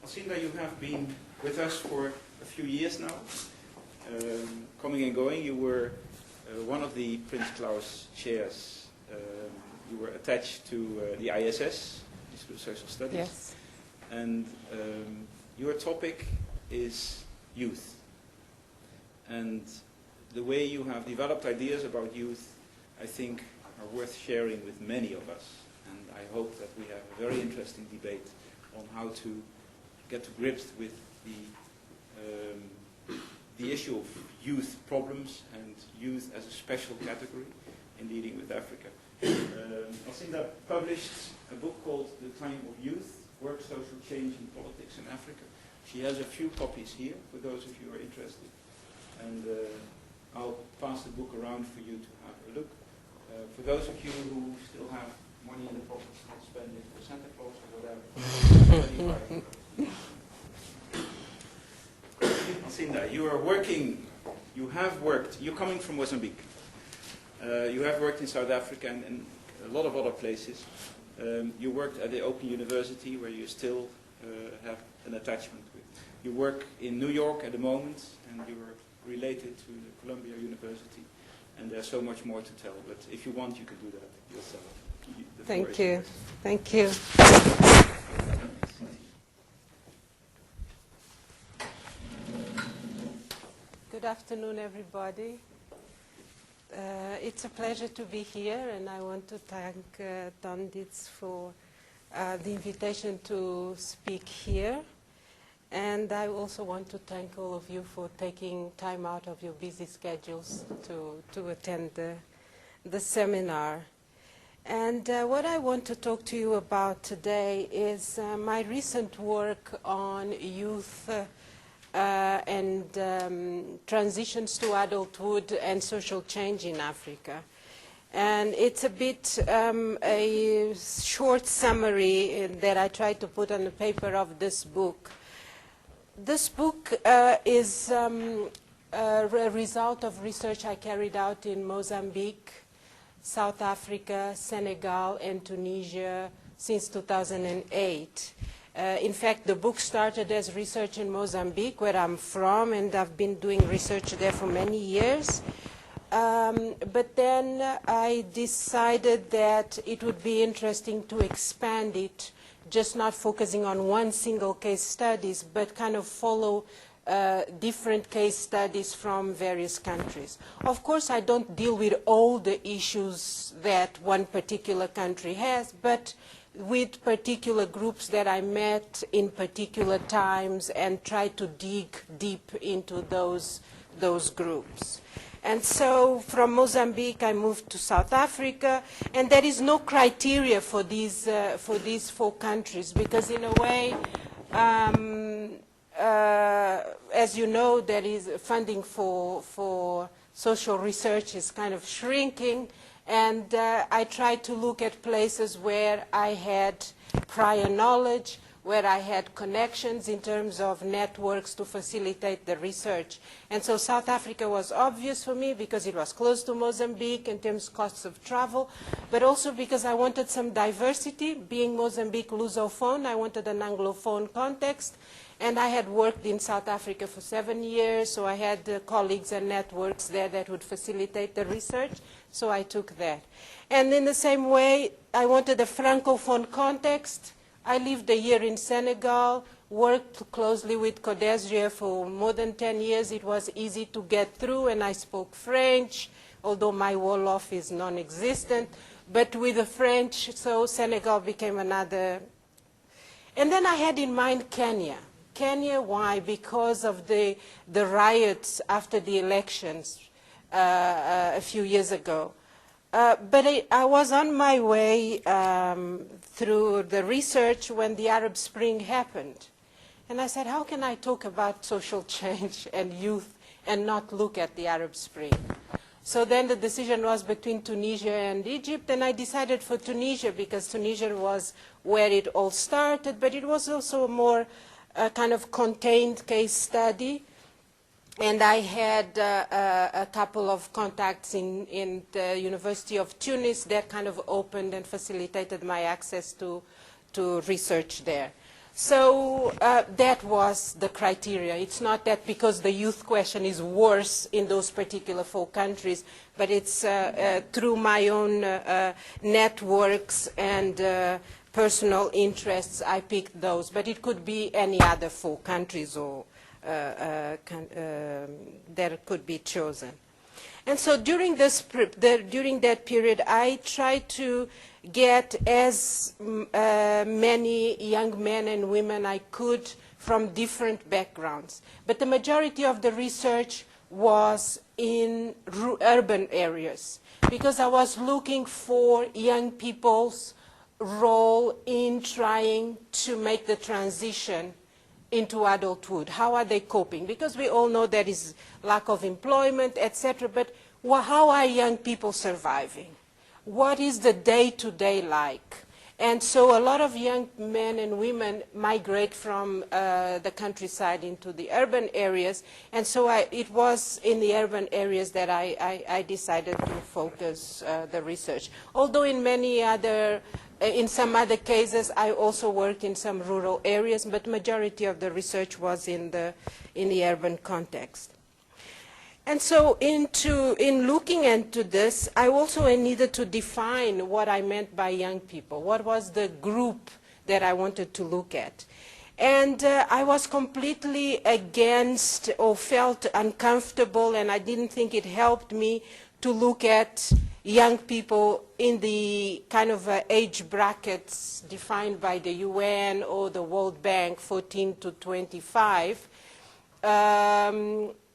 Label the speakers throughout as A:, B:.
A: Alcinda, you have been with us for a few years now, coming and going. You were one of the Prince Claus chairs. You were attached to the ISS, Institute of Social Studies.
B: Yes.
A: And your topic is youth. And the way you have developed ideas about youth, I think, are worth sharing with many of us. And I hope that we have a very interesting debate on how to get to grips with the issue of youth problems and youth as a special category in dealing with Africa. Alcinda published a book called The Time of Youth, Work, Social Change and Politics in Africa. She has a few copies here for those of you who are interested. And I'll pass the book around for you to have a look. For those of you who still have money in the pockets, not spend it for Santa Claus or whatever. Alcinda, you're coming from Mozambique. You have worked in South Africa and a lot of other places. You worked at the Open University, where you still have an attachment with. You work in New York at the moment, and you are related to the Columbia University. And there's so much more to tell, but if you want, you can do that yourself.
B: Thank you. Thank you. Good afternoon, everybody. It's a pleasure to be here, and I want to thank Don Dietz for the invitation to speak here. And I also want to thank all of you for taking time out of your busy schedules to attend the seminar. And what I want to talk to you about today is my recent work on youth and transitions to adulthood and social change in Africa. And it's a bit a short summary that I tried to put on the paper of this book. This book is a result of research I carried out in Mozambique, South Africa, Senegal, and Tunisia since 2008. In fact, the book started as research in Mozambique, where I'm from, and I've been doing research there for many years. But then I decided that it would be interesting to expand it, just not focusing on one single case studies, but kind of follow different case studies from various countries. Of course, I don't deal with all the issues that one particular country has, but with particular groups that I met in particular times and try to dig deep into those groups. And so from Mozambique, I moved to South Africa, and there is no criteria for these 4 countries, because in a way, as you know, there is funding for social research is kind of shrinking, and I tried to look at places where I had prior knowledge, where I had connections in terms of networks to facilitate the research. And so South Africa was obvious for me because it was close to Mozambique in terms of costs of travel, but also because I wanted some diversity. Being Mozambique Lusophone, I wanted an Anglophone context. And I had worked in South Africa for 7 years, so I had colleagues and networks there that would facilitate the research, so I took that. And in the same way, I wanted a Francophone context. I lived a year in Senegal, worked closely with Codesria for more than 10 years. It was easy to get through, and I spoke French, although my Wolof is non-existent. But with the French, so Senegal became another. And then I had in mind Kenya. Kenya, why? Because of the riots after the elections a few years ago. But I was on my way through the research when the Arab Spring happened. And I said, how can I talk about social change and youth and not look at the Arab Spring? So then the decision was between Tunisia and Egypt, and I decided for Tunisia because Tunisia was where it all started, but it was also a more kind of contained case study. And I had a couple of contacts in the University of Tunis that kind of opened and facilitated my access to research there. So that was the criteria. It's not that because the youth question is worse in those particular 4 countries, but it's through my own networks and personal interests I picked those. But it could be any other 4 countries or that could be chosen. And so during that period, I tried to get as many young men and women I could from different backgrounds. But the majority of the research was in urban areas, because I was looking for young people's role in trying to make the transition into adulthood. How are they coping? Because we all know there is lack of employment, etc. But how are young people surviving? What is the day-to-day like? And so a lot of young men and women migrate from the countryside into the urban areas. And so it was in the urban areas that I decided to focus the research. Although in some other cases, I also worked in some rural areas, but majority of the research was in the urban context. And so in looking into this, I also needed to define what I meant by young people. What was the group that I wanted to look at? And I was completely against, or felt uncomfortable, and I didn't think it helped me to look at young people in the kind of age brackets defined by the UN or the World Bank, 14 to 25,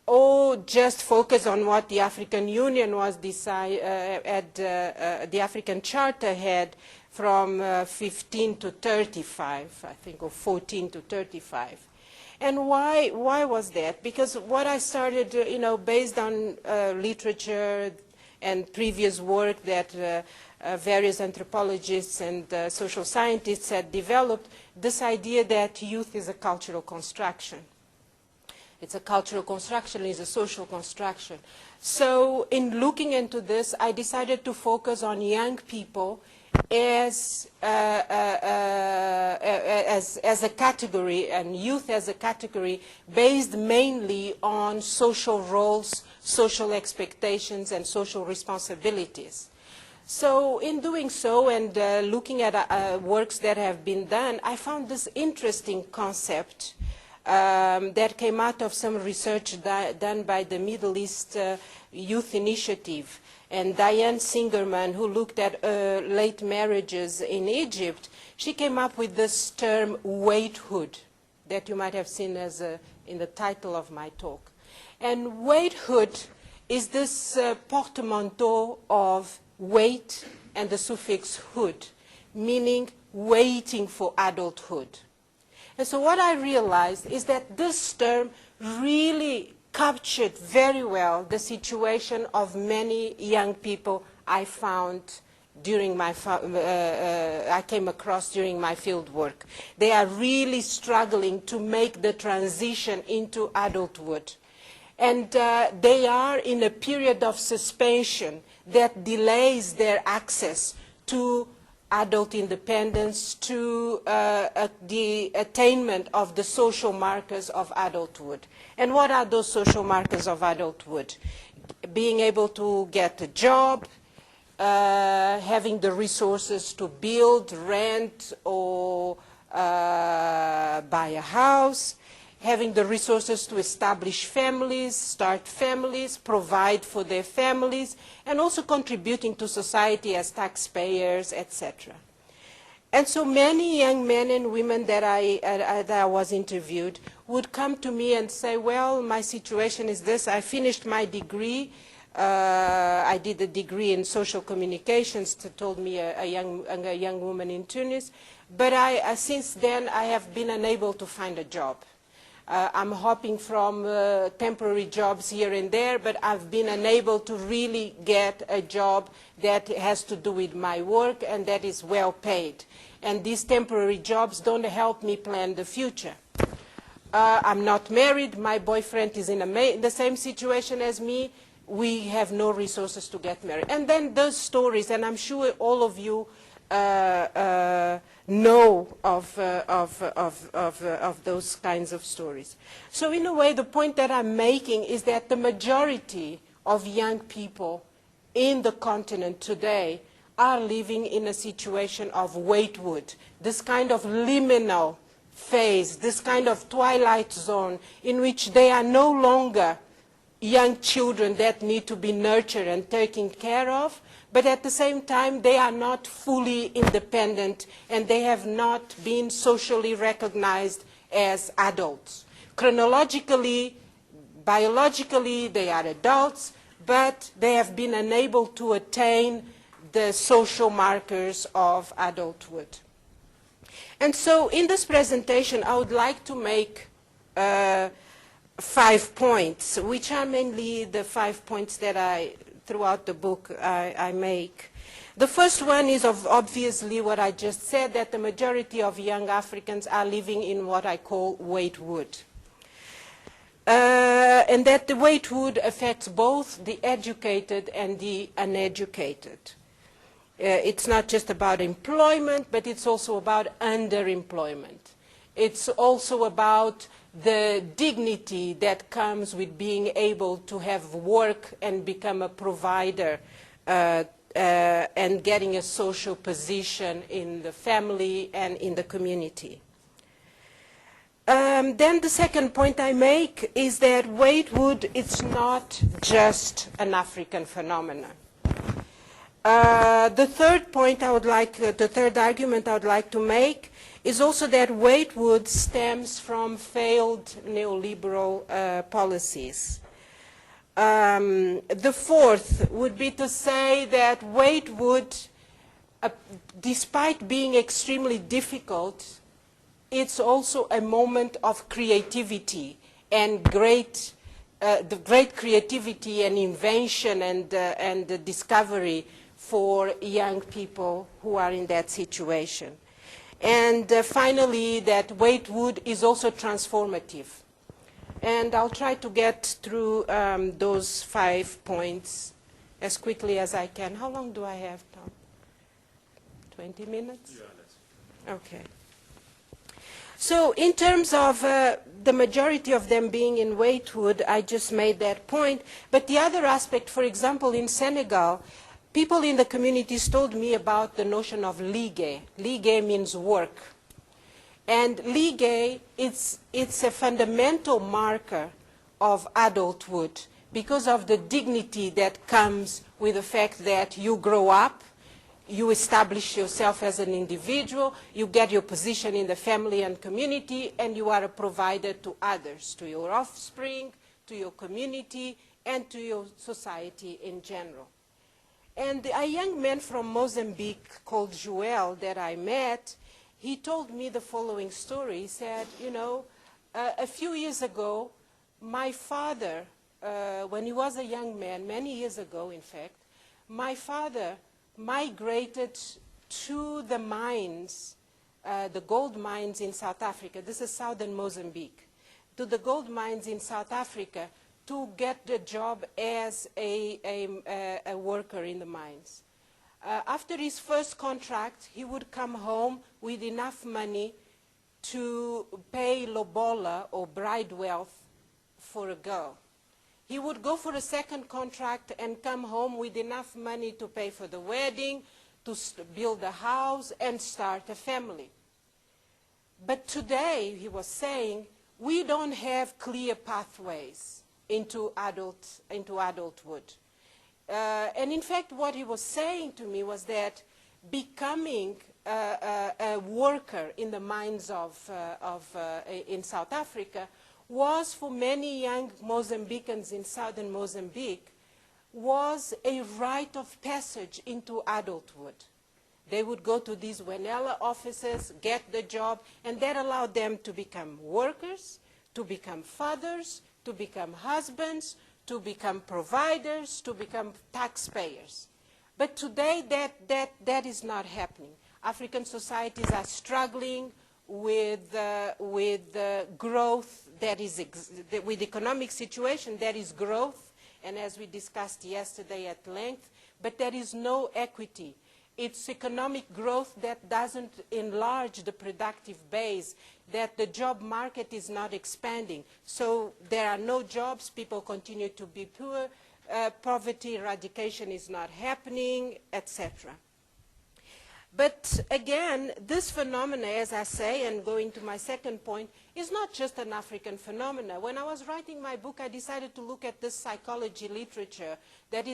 B: or just focus on what the African Union was the African Charter had from 15 to 35, I think, or 14 to 35. And why was that? Because what I started, based on literature and previous work that various anthropologists and social scientists had developed, this idea that youth is a cultural construction. It's a cultural construction, it's a social construction. So in looking into this, I decided to focus on young people as a category, and youth as a category, based mainly on social roles, social expectations, and social responsibilities. So in doing so, and looking at works that have been done, I found this interesting concept that came out of some research done by the Middle East Youth Initiative. And Diane Singerman, who looked at late marriages in Egypt, she came up with this term, waithood, that you might have seen in the title of my talk. And waithood is this portmanteau of wait and the suffix hood, meaning waiting for adulthood. And so what I realized is that this term really captured very well the situation of many young people I found during my I came across during my field work. They are really struggling to make the transition into adulthood. And they are in a period of suspension that delays their access to adult independence, to the attainment of the social markers of adulthood. And what are those social markers of adulthood? Being able to get a job, having the resources to build, rent, or buy a house, having the resources to establish families, start families, provide for their families, and also contributing to society as taxpayers, etc. And so many young men and women that I was interviewed would come to me and say, well, my situation is this. I finished my degree. I did a degree in social communications, told me a young woman in Tunis. But since then, I have been unable to find a job. I'm hopping from temporary jobs here and there, but I've been unable to really get a job that has to do with my work and that is well paid. And these temporary jobs don't help me plan the future. I'm not married. My boyfriend is in the same situation as me. We have no resources to get married. And then those stories, and I'm sure all of you know of those kinds of stories. So in a way, the point that I'm making is that the majority of young people in the continent today are living in a situation of waithood, this kind of liminal phase, this kind of twilight zone in which they are no longer young children that need to be nurtured and taken care of, but at the same time they are not fully independent and they have not been socially recognized as adults. Chronologically, biologically, they are adults, but they have been unable to attain the social markers of adulthood. And so in this presentation, I would like to make 5 points, which are mainly the 5 points that throughout the book, I make. The first one is obviously what I just said, that the majority of young Africans are living in what I call waithood. And that the waithood affects both the educated and the uneducated. It's not just about employment, but it's also about underemployment. It's also about the dignity that comes with being able to have work and become a provider and getting a social position in the family and in the community. Then the second point I make is that waithood is not just an African phenomenon. The third point I would like, the third argument I would like to make is also that waithood stems from failed neoliberal policies. The fourth would be to say that waithood, despite being extremely difficult, it's also a moment of creativity and the great creativity and invention and discovery for young people who are in that situation. And finally, that waithood is also transformative. And I'll try to get through those 5 points as quickly as I can. How long do I have, Tom? 20 minutes?
A: Yeah, that's
B: okay. So in terms of the majority of them being in waithood, I just made that point. But the other aspect, for example, in Senegal, people in the communities told me about the notion of ligue. Ligue means work. And ligue, it's a fundamental marker of adulthood because of the dignity that comes with the fact that you grow up, you establish yourself as an individual, you get your position in the family and community, and you are a provider to others, to your offspring, to your community, and to your society in general. And a young man from Mozambique called Joel that I met, he told me the following story. He said, you know, a few years ago, my father, when he was a young man, many years ago in fact, my father migrated to the mines, the gold mines in South Africa. This is southern Mozambique. To the gold mines in South Africa to get the job as a worker in the mines. After his first contract, he would come home with enough money to pay lobola or bride wealth for a girl. He would go for a second contract and come home with enough money to pay for the wedding, to build a house and start a family. But today, he was saying, we don't have clear pathways into adulthood. And in fact, what he was saying to me was that becoming a worker in the mines in South Africa was, for many young Mozambicans in southern Mozambique, was a rite of passage into adulthood. They would go to these Wenella offices, get the job, and that allowed them to become workers, to become fathers, to become husbands, to become providers, to become taxpayers. But today that is not happening. African societies are struggling with growth that is, with economic situation that is growth, and as we discussed yesterday at length, but there is no equity. It's economic growth that doesn't enlarge the productive base, that the job market is not expanding. So there are no jobs, people continue to be poor, poverty eradication is not happening, etc. But again, this phenomena, as I say, and going to my second point, is not just an African phenomenon. When I was writing my book, I decided to look at this psychology literature that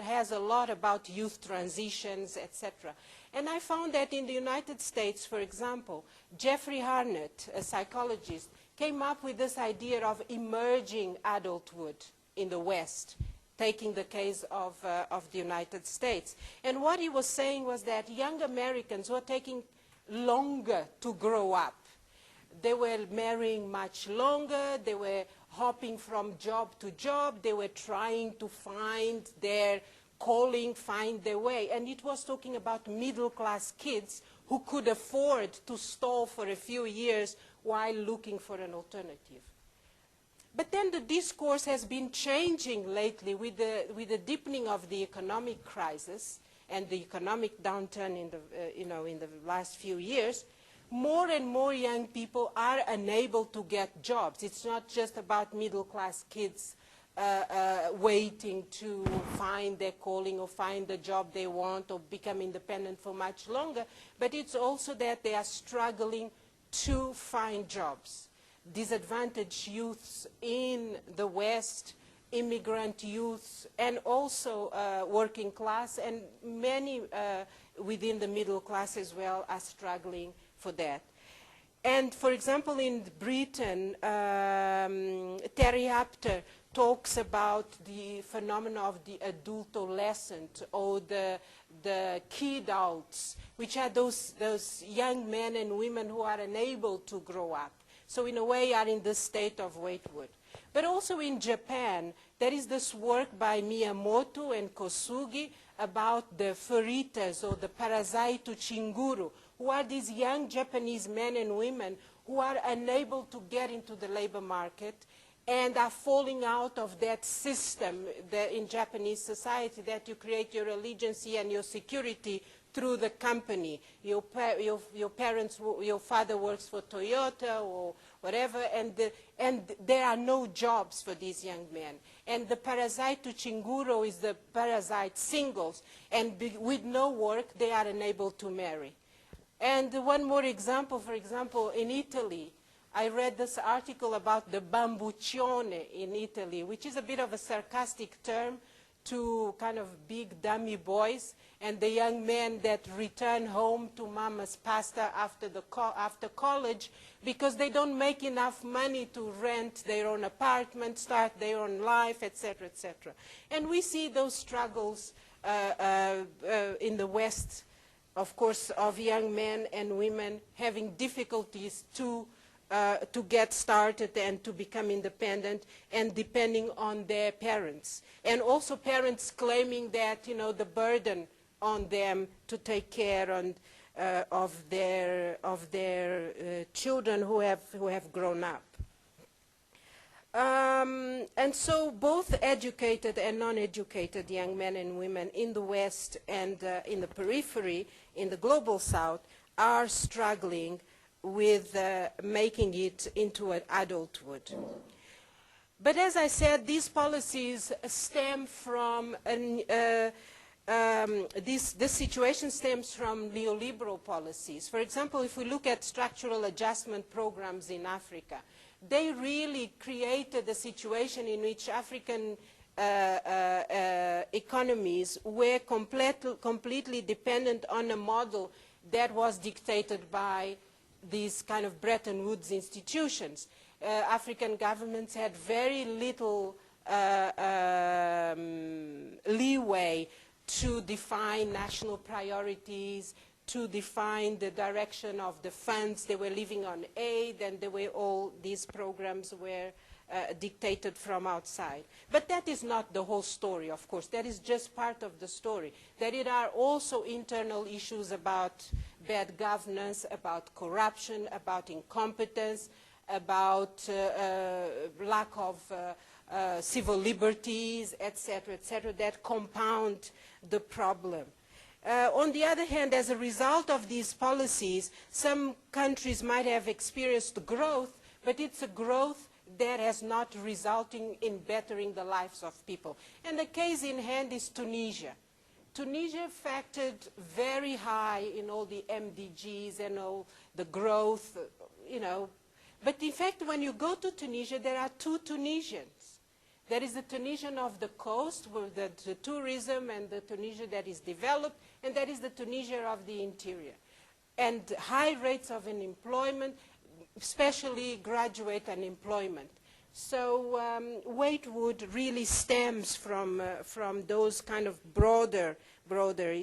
B: has a lot about youth transitions, etc. And I found that in the United States, for example, Jeffrey Harnett, a psychologist, came up with this idea of emerging adulthood in the West, taking the case of the United States. And what he was saying was that young Americans were taking longer to grow up. They were marrying much longer, they were hopping from job to job, they were trying to find their calling, find their way. And it was talking about middle-class kids who could afford to stall for a few years while looking for an alternative. But then the discourse has been changing lately with the deepening of the economic crisis and the economic downturn in the last few years. More and more young people are unable to get jobs. It's not just about middle-class kids waiting to find their calling or find the job they want or become independent for much longer, but it's also that they are struggling to find jobs. Disadvantaged youths in the West, immigrant youths, and also working class, and many within the middle class as well are struggling for that. And for example, in Britain, Terry Apter talks about the phenomena of the adultolescent or the kid adults, which are those young men and women who are unable to grow up. So in a way are in the state of waithood. But also in Japan, there is this work by Miyamoto and Kosugi about the furitas or the parasaitu chinguru, who are these young Japanese men and women who are unable to get into the labor market and are falling out of that system in Japanese society that you create your allegiance and your security through the company. Your parents, your father works for Toyota or whatever, and there are no jobs for these young men. And the parasite to chinguro is the parasite singles, and with no work, they are unable to marry. And one more example, for example, in Italy, I read this article about the bambuccione in Italy, which is a bit of a sarcastic term to kind of big dummy boys, and the young men that return home to mama's pasta after college because they don't make enough money to rent their own apartment, start their own life, etc., etc. And we see those struggles in the West, of course, of young men and women having difficulties to get started and to become independent and depending on their parents. And also parents claiming that, the burden on them to take care of their children who have grown up. And so both educated and non-educated young men and women in the West and in the periphery, in the global South, are struggling with making it into an adulthood. But as I said, these policies stem from, this situation stems from neoliberal policies. For example, if we look at structural adjustment programs in Africa, they really created a situation in which African economies were completely dependent on a model that was dictated by these kind of Bretton Woods institutions. African governments had very little leeway to define national priorities, to define the direction of the funds. They were living on aid, and all these programs were dictated from outside. But that is not the whole story, of course. That is just part of the story. There are also internal issues about bad governance, about corruption, about incompetence, about lack of civil liberties, etc., that compound the problem. On the other hand, as a result of these policies, some countries might have experienced growth, but it's a growth that has not resulting in bettering the lives of people. And the case in hand is Tunisia. Tunisia factored very high in all the MDGs and all the growth, you know. But in fact, when you go to Tunisia, there are two Tunisians. There is the Tunisian of the coast, with the tourism, and the Tunisia that is developed, and that is the Tunisia of the interior. And high rates of unemployment, especially graduate unemployment. So waithood really stems from those kind of broader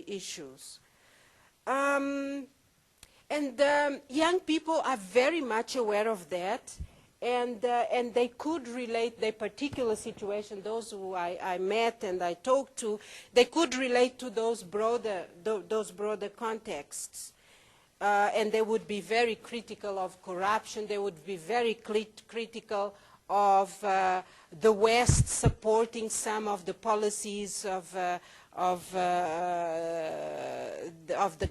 B: issues. And young people are very much aware of that, and they could relate their particular situation, those who I met and I talked to, they could relate to those broader contexts. And they would be very critical of corruption, they would be very critical of the West supporting some of the policies of the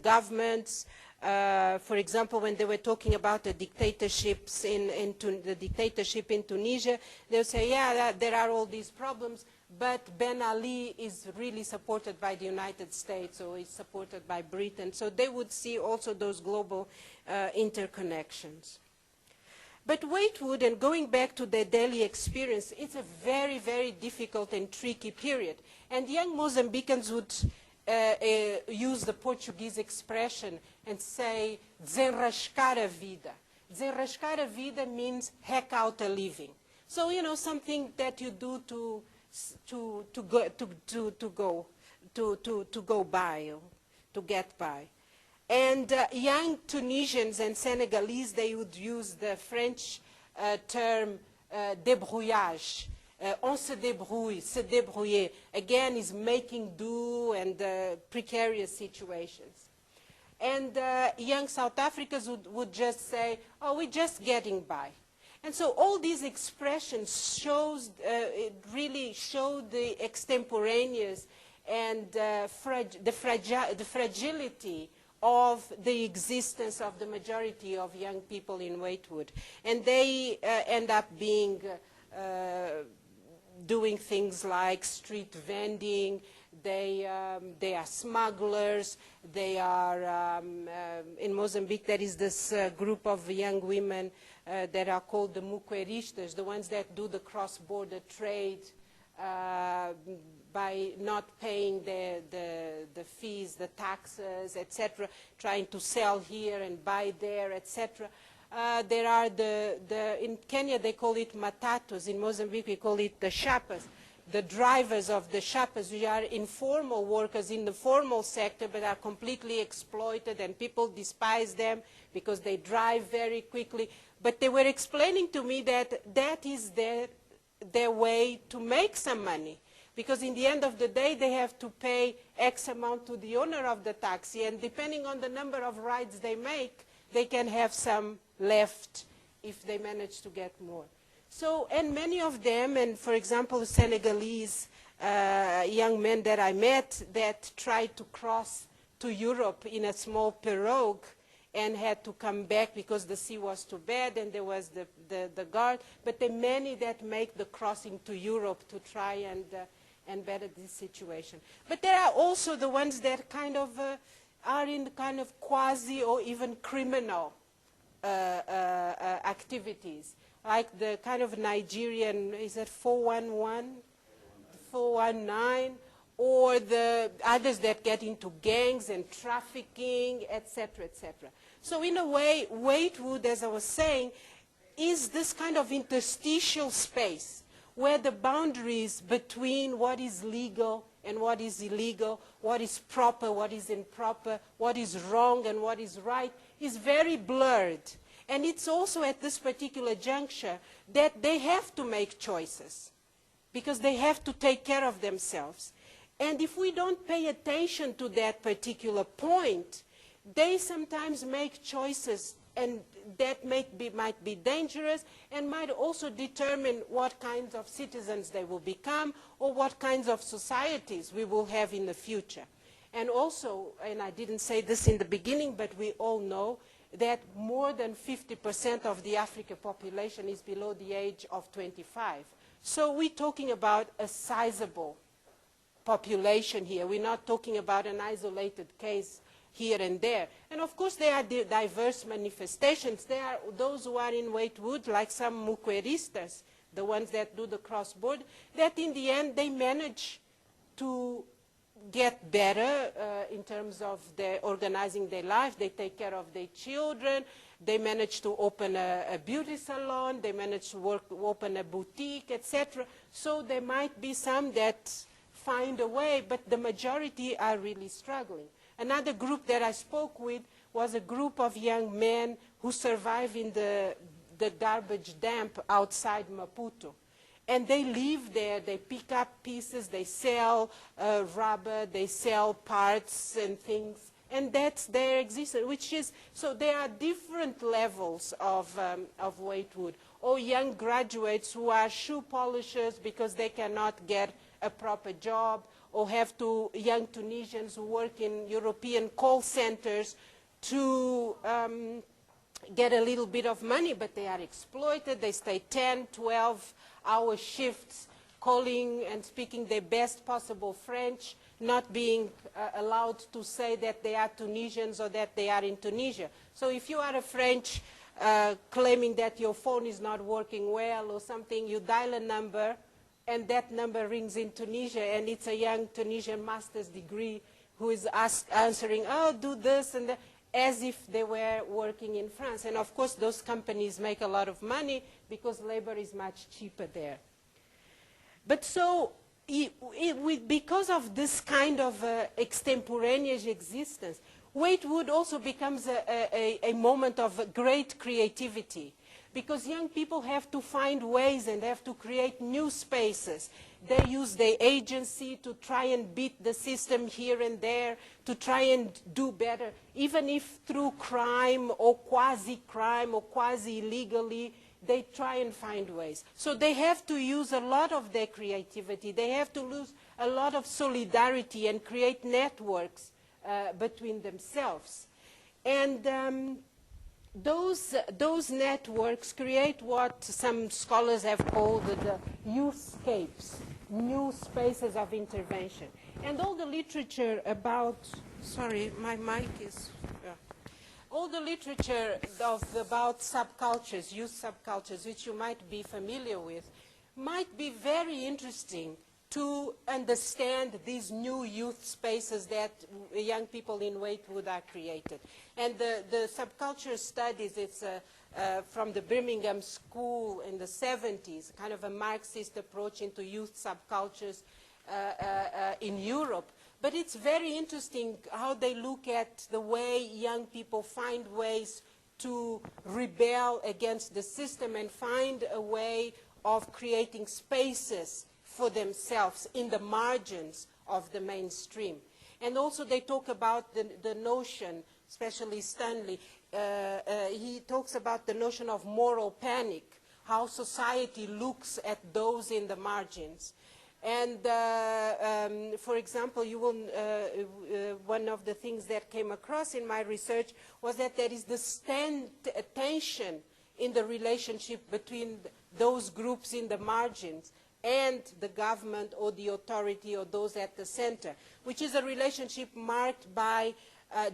B: governments. For example, when they were talking about the dictatorships the dictatorship in Tunisia, they would say, yeah, there are all these problems, but Ben Ali is really supported by the United States, or is supported by Britain. So they would see also those global interconnections. But waithood, and going back to their daily experience, it's a very, very difficult and tricky period. And young Mozambicans would use the Portuguese expression and say, desenrascar a vida. Desenrascar a vida means hack out a living. So, you know, something that you do to go by, to get by. And young Tunisians and Senegalese, they would use the French term débrouillage. On se débrouille, se débrouiller. Again, is making do and precarious situations. And young South Africans would just say, oh, we're just getting by. And so all these expressions really show the extemporaneous and the fragility of the existence of the majority of young people in waithood. And they end up being, doing things like street vending, they are smugglers, they are, in Mozambique there is this group of young women that are called the muqueristas, the ones that do the cross-border trade by not paying the fees, the taxes, etc., trying to sell here and buy there, etc. There are in Kenya they call it matatus, in Mozambique we call it the chapas, the drivers of the chapas, who are informal workers in the formal sector but are completely exploited, and people despise them because they drive very quickly. But they were explaining to me that that is their way to make some money, because in the end of the day they have to pay X amount to the owner of the taxi, and depending on the number of rides they make, they can have some left if they manage to get more. So, and many of them, and for example, Senegalese young men that I met that tried to cross to Europe in a small pirogue and had to come back because the sea was too bad and there was the guard, but there are many that make the crossing to Europe to try and better this situation. But there are also the ones that kind of are in kind of quasi or even criminal activities, like the kind of Nigerian, is it 411, 419, or the others that get into gangs and trafficking, etc., etc. So in a way, waithood, as I was saying, is this kind of interstitial space where the boundaries between what is legal and what is illegal, what is proper, what is improper, what is wrong and what is right, is very blurred. And it's also at this particular juncture that they have to make choices, because they have to take care of themselves. And if we don't pay attention to that particular point, they sometimes make choices and that might be dangerous and might also determine what kinds of citizens they will become or what kinds of societies we will have in the future. And also, and I didn't say this in the beginning, but we all know that more than 50% of the African population is below the age of 25. So we're talking about a sizable population here. We're not talking about an isolated case here and there. And of course there are diverse manifestations. There are those who are in waithood, like some muqueristas, the ones that do the cross-border, that in the end they manage to get better in terms of their organizing their life. They take care of their children. They manage to open a beauty salon. They manage to open a boutique, etc. So there might be some that find a way, but the majority are really struggling. Another group that I spoke with was a group of young men who survive in the garbage dump outside Maputo. And they live there, they pick up pieces, they sell rubber, they sell parts and things, and that's their existence, which is, so there are different levels of waithood. Or young graduates who are shoe polishers because they cannot get a proper job, or have to young Tunisians who work in European call centers to get a little bit of money, but they are exploited. They stay 10, 12-hour shifts, calling and speaking their best possible French, not being allowed to say that they are Tunisians or that they are in Tunisia. So if you are a French claiming that your phone is not working well or something, you dial a number, and that number rings in Tunisia, and it's a young Tunisian master's degree who is answering, oh, do this and that, as if they were working in France. And of course, those companies make a lot of money because labor is much cheaper there. But so, because of this kind of extemporaneous existence, waithood also becomes a moment of great creativity, because young people have to find ways and have to create new spaces. They use their agency to try and beat the system here and there, to try and do better, even if through crime or quasi-crime or quasi-illegally, they try and find ways. So they have to use a lot of their creativity. They have to use a lot of solidarity and create networks between themselves. And those networks create what some scholars have called the youthscapes, new spaces of intervention. And all the literature about, sorry, my mic is, all the literature about subcultures, youth subcultures, which you might be familiar with, might be very interesting to understand these new youth spaces that young people in waithood are created. And the subculture studies, it's from the Birmingham School in the 70s, kind of a Marxist approach into youth subcultures in Europe. But it's very interesting how they look at the way young people find ways to rebel against the system and find a way of creating spaces for themselves in the margins of the mainstream. And also they talk about the notion, especially Stanley, he talks about the notion of moral panic, how society looks at those in the margins. And for example, you will, one of the things that came across in my research was that there is this tension in the relationship between those groups in the margins and the government or the authority or those at the center, which is a relationship marked by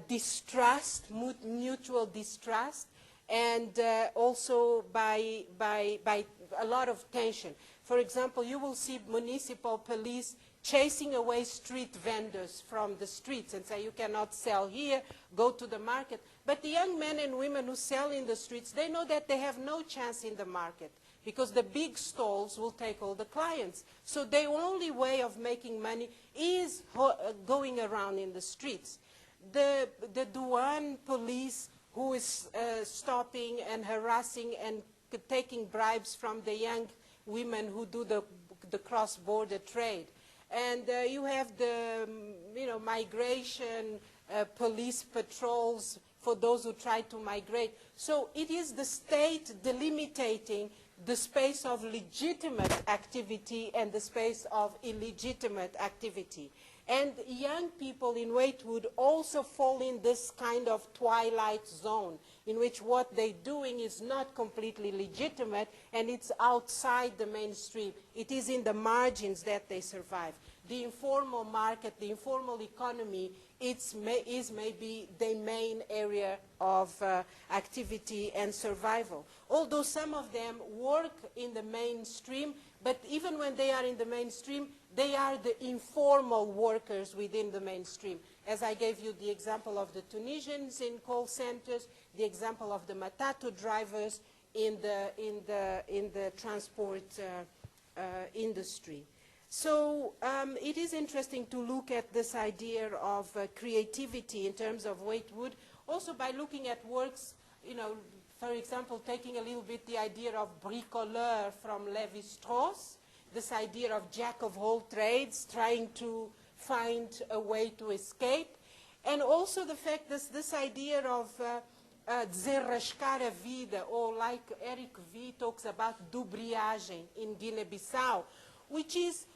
B: distrust, mutual distrust, and also by a lot of tension. For example, you will see municipal police chasing away street vendors from the streets and say, you cannot sell here, go to the market. But the young men and women who sell in the streets, they know that they have no chance in the market, because the big stalls will take all the clients. So their only way of making money is going around in the streets. The Douane police who is stopping and harassing and taking bribes from the young women who do the cross-border trade. And you have the migration police patrols for those who try to migrate. So it is the state delimiting the space of legitimate activity and the space of illegitimate activity. And young people in waithood also fall in this kind of twilight zone in which what they're doing is not completely legitimate and it's outside the mainstream. It is in the margins that they survive. The informal market, the informal economy, is maybe the main area of activity and survival. Although some of them work in the mainstream, but even when they are in the mainstream, they are the informal workers within the mainstream. As I gave you the example of the Tunisians in call centers, the example of the matatu drivers in the transport industry. So it is interesting to look at this idea of creativity in terms of waithood, also by looking at works, you know, for example, taking a little bit the idea of bricoleur from Lévi-Strauss, this idea of jack of all trades, trying to find a way to escape, and also the fact that this idea of desenrascar a vida, or like Eric V talks about dubriagem in Guinea-Bissau, which is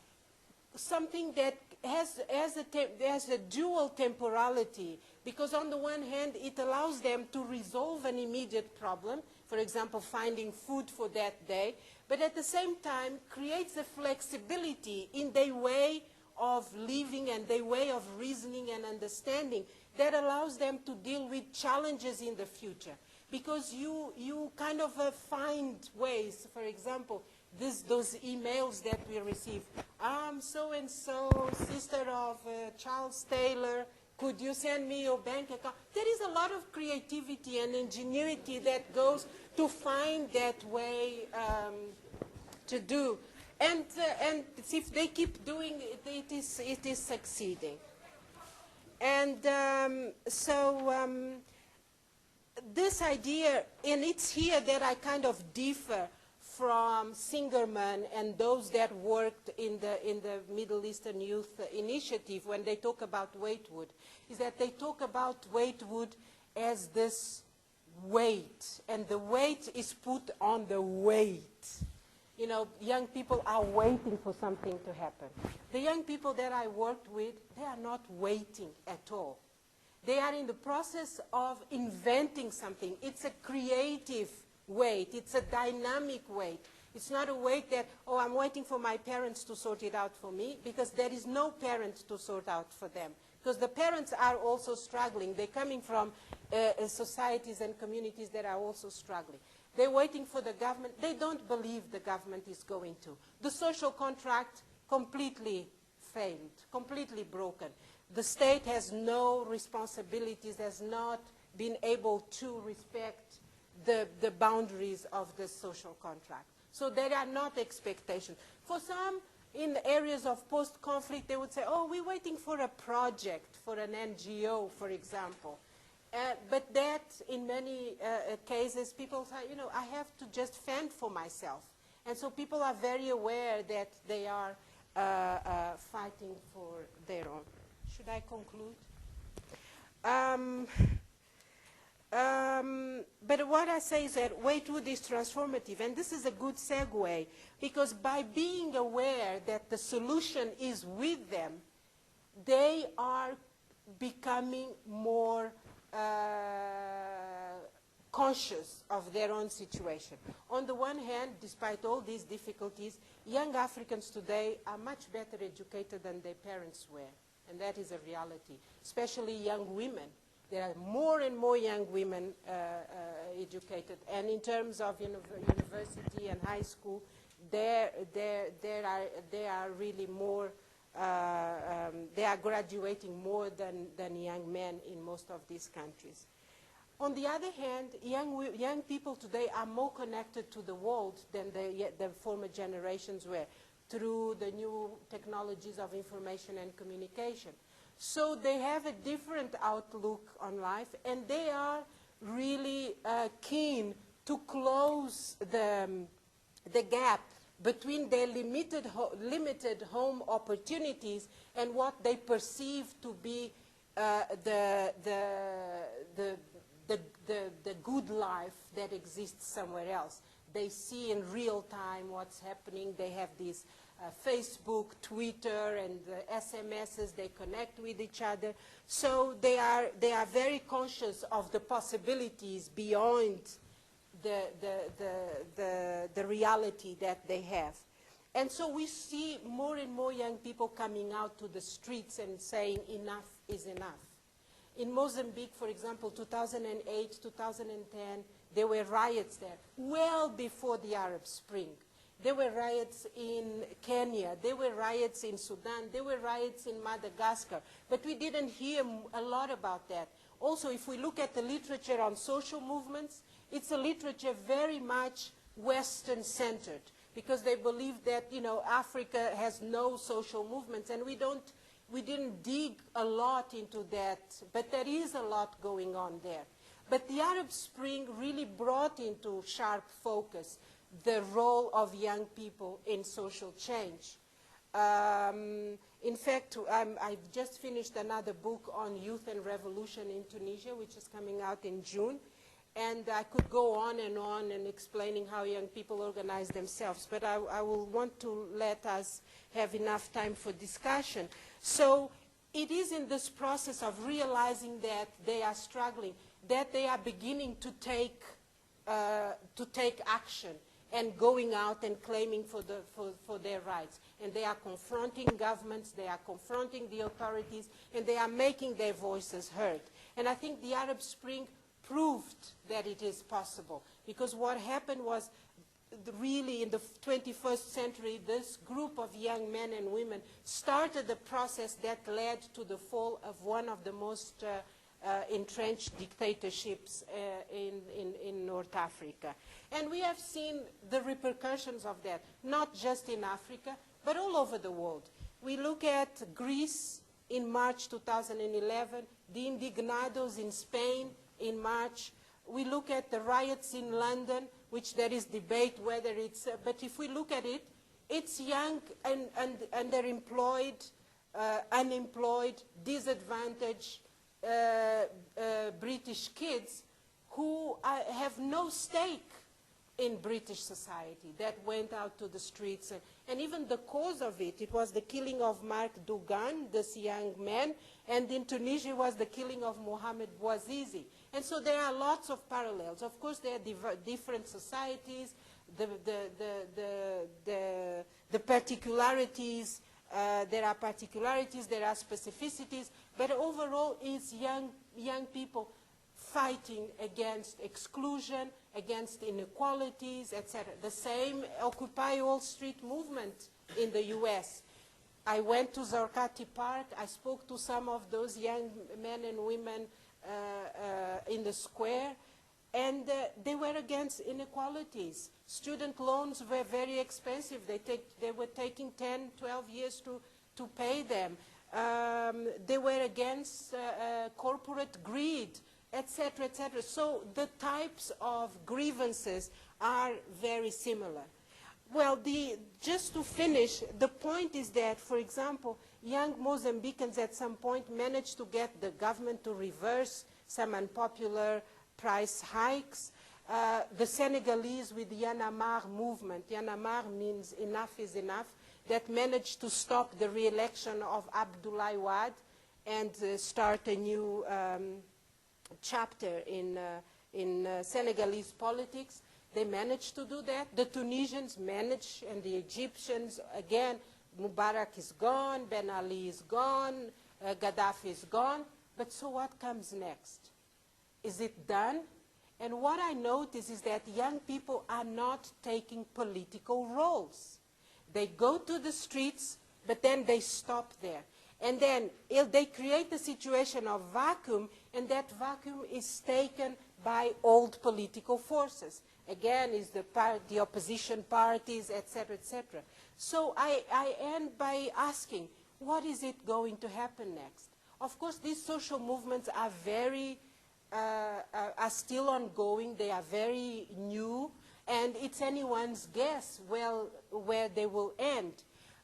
B: something that has a dual temporality, because on the one hand it allows them to resolve an immediate problem, for example finding food for that day, but at the same time creates a flexibility in their way of living and their way of reasoning and understanding that allows them to deal with challenges in the future. Because you kind of find ways, for example, those emails that we receive. So-and-so, sister of Charles Taylor, could you send me your bank account? There is a lot of creativity and ingenuity that goes to find that way to do. And if they keep doing it, it is succeeding. And this idea, and it's here that I kind of differ from Singerman and those that worked in the Middle Eastern Youth Initiative when they talk about waithood, is that they talk about waithood as this weight, and the weight is put on the weight. You know, young people are waiting for something to happen. The young people that I worked with, they are not waiting at all. They are in the process of inventing something. It's a creative wait. It's a dynamic wait. It's not a wait that, oh, I'm waiting for my parents to sort it out for me, because there is no parent to sort out for them. Because the parents are also struggling. They're coming from societies and communities that are also struggling. They're waiting for the government. They don't believe the government is going to. The social contract completely failed, completely broken. The state has no responsibilities, has not been able to respect the boundaries of the social contract. So there are not expectations. For some, in the areas of post-conflict, they would say, oh, we're waiting for a project, for an NGO, for example. But that, in many cases, people say, you know, I have to just fend for myself. And so people are very aware that they are fighting for their own. Should I conclude? But what I say is that waithood is transformative, and this is a good segue, because by being aware that the solution is with them, they are becoming more conscious of their own situation. On the one hand, despite all these difficulties, young Africans today are much better educated than their parents were, and that is a reality, especially young women. There are more and more young women educated, and in terms of university and high school, they are really more, they are graduating more than young men in most of these countries. On the other hand, young people today are more connected to the world than the former generations were, through the new technologies of information and communication. So they have a different outlook on life, and they are really keen to close the gap between their limited home opportunities and what they perceive to be the good life that exists somewhere else. They see in real time what's happening. They have these Facebook, Twitter, and SMSs. They connect with each other. So they are very conscious of the possibilities beyond the reality that they have. And so we see more and more young people coming out to the streets and saying enough is enough. In Mozambique, for example, 2008, 2010, there were riots there, well before the Arab Spring. There were riots in Kenya, there were riots in Sudan, there were riots in Madagascar, but we didn't hear a lot about that. Also, if we look at the literature on social movements, it's a literature very much Western-centered, because they believe that, you know, Africa has no social movements, and we didn't dig a lot into that, but there is a lot going on there. But the Arab Spring really brought into sharp focus the role of young people in social change. In fact, I've just finished another book on youth and revolution in Tunisia, which is coming out in June. And I could go on and explaining how young people organize themselves, but I will want to let us have enough time for discussion. So it is in this process of realizing that they are struggling, that they are beginning to take action and going out and claiming for their rights. And they are confronting governments, they are confronting the authorities, and they are making their voices heard. And I think the Arab Spring proved that it is possible, because what happened was really in the 21st century, this group of young men and women started the process that led to the fall of one of the most entrenched dictatorships in North Africa. And we have seen the repercussions of that, not just in Africa, but all over the world. We look at Greece in March 2011, the Indignados in Spain in March. We look at the riots in London, which there is debate whether it's, but if we look at it, it's young and underemployed, unemployed, disadvantaged British kids who have no stake in British society that went out to the streets. And even the cause of it, it was the killing of Mark Dougan, this young man, and in Tunisia was the killing of Mohamed Bouazizi. And so there are lots of parallels. Of course, there are different societies, the particularities, there are particularities, there are specificities, but overall it's young people fighting against exclusion, against inequalities, etc. The same Occupy Wall Street movement in the US. I went to Zorkati Park, I spoke to some of those young men and women in the square, and they were against inequalities. Student loans were very expensive. They were taking 10, 12 years to pay them. They were against corporate greed, etc., etc. So the types of grievances are very similar. Well, just to finish, the point is that, for example, young Mozambicans at some point managed to get the government to reverse some unpopular price hikes. The Senegalese with the Yanamar movement, Yanamar means enough is enough, that managed to stop the re-election of Abdoulaye Wade and start a new chapter in Senegalese politics. They managed to do that. The Tunisians managed, and the Egyptians, again, Mubarak is gone, Ben Ali is gone, Gaddafi is gone. But so what comes next? Is it done? And what I notice is that young people are not taking political roles. They go to the streets, but then they stop there. And then they create a situation of vacuum, and that vacuum is taken by old political forces. Again, is the opposition parties, etc., etc. So I end by asking, what is it going to happen next? Of course, these social movements are are still ongoing. They are very new, and it's anyone's guess where they will end.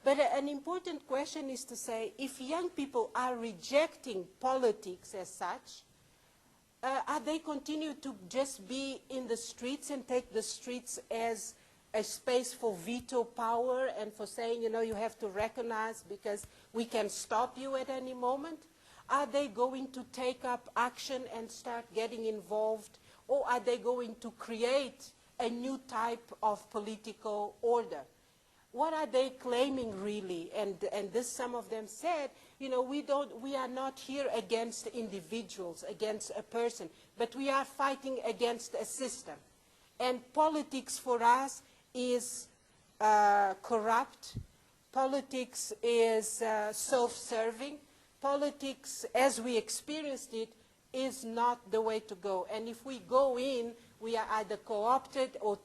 B: But an important question is to say, if young people are rejecting politics as such, are they continue to just be in the streets and take the streets as a space for veto power and for saying, you know, you have to recognize because we can stop you at any moment? Are they going to take up action and start getting involved? Or are they going to create a new type of political order? What are they claiming really? And this, some of them said, you know, we are not here against individuals, against a person, but we are fighting against a system. And politics for us is corrupt. Politics is self-serving. Politics, as we experienced it, is not the way to go. And if we go in, we are either co-opted or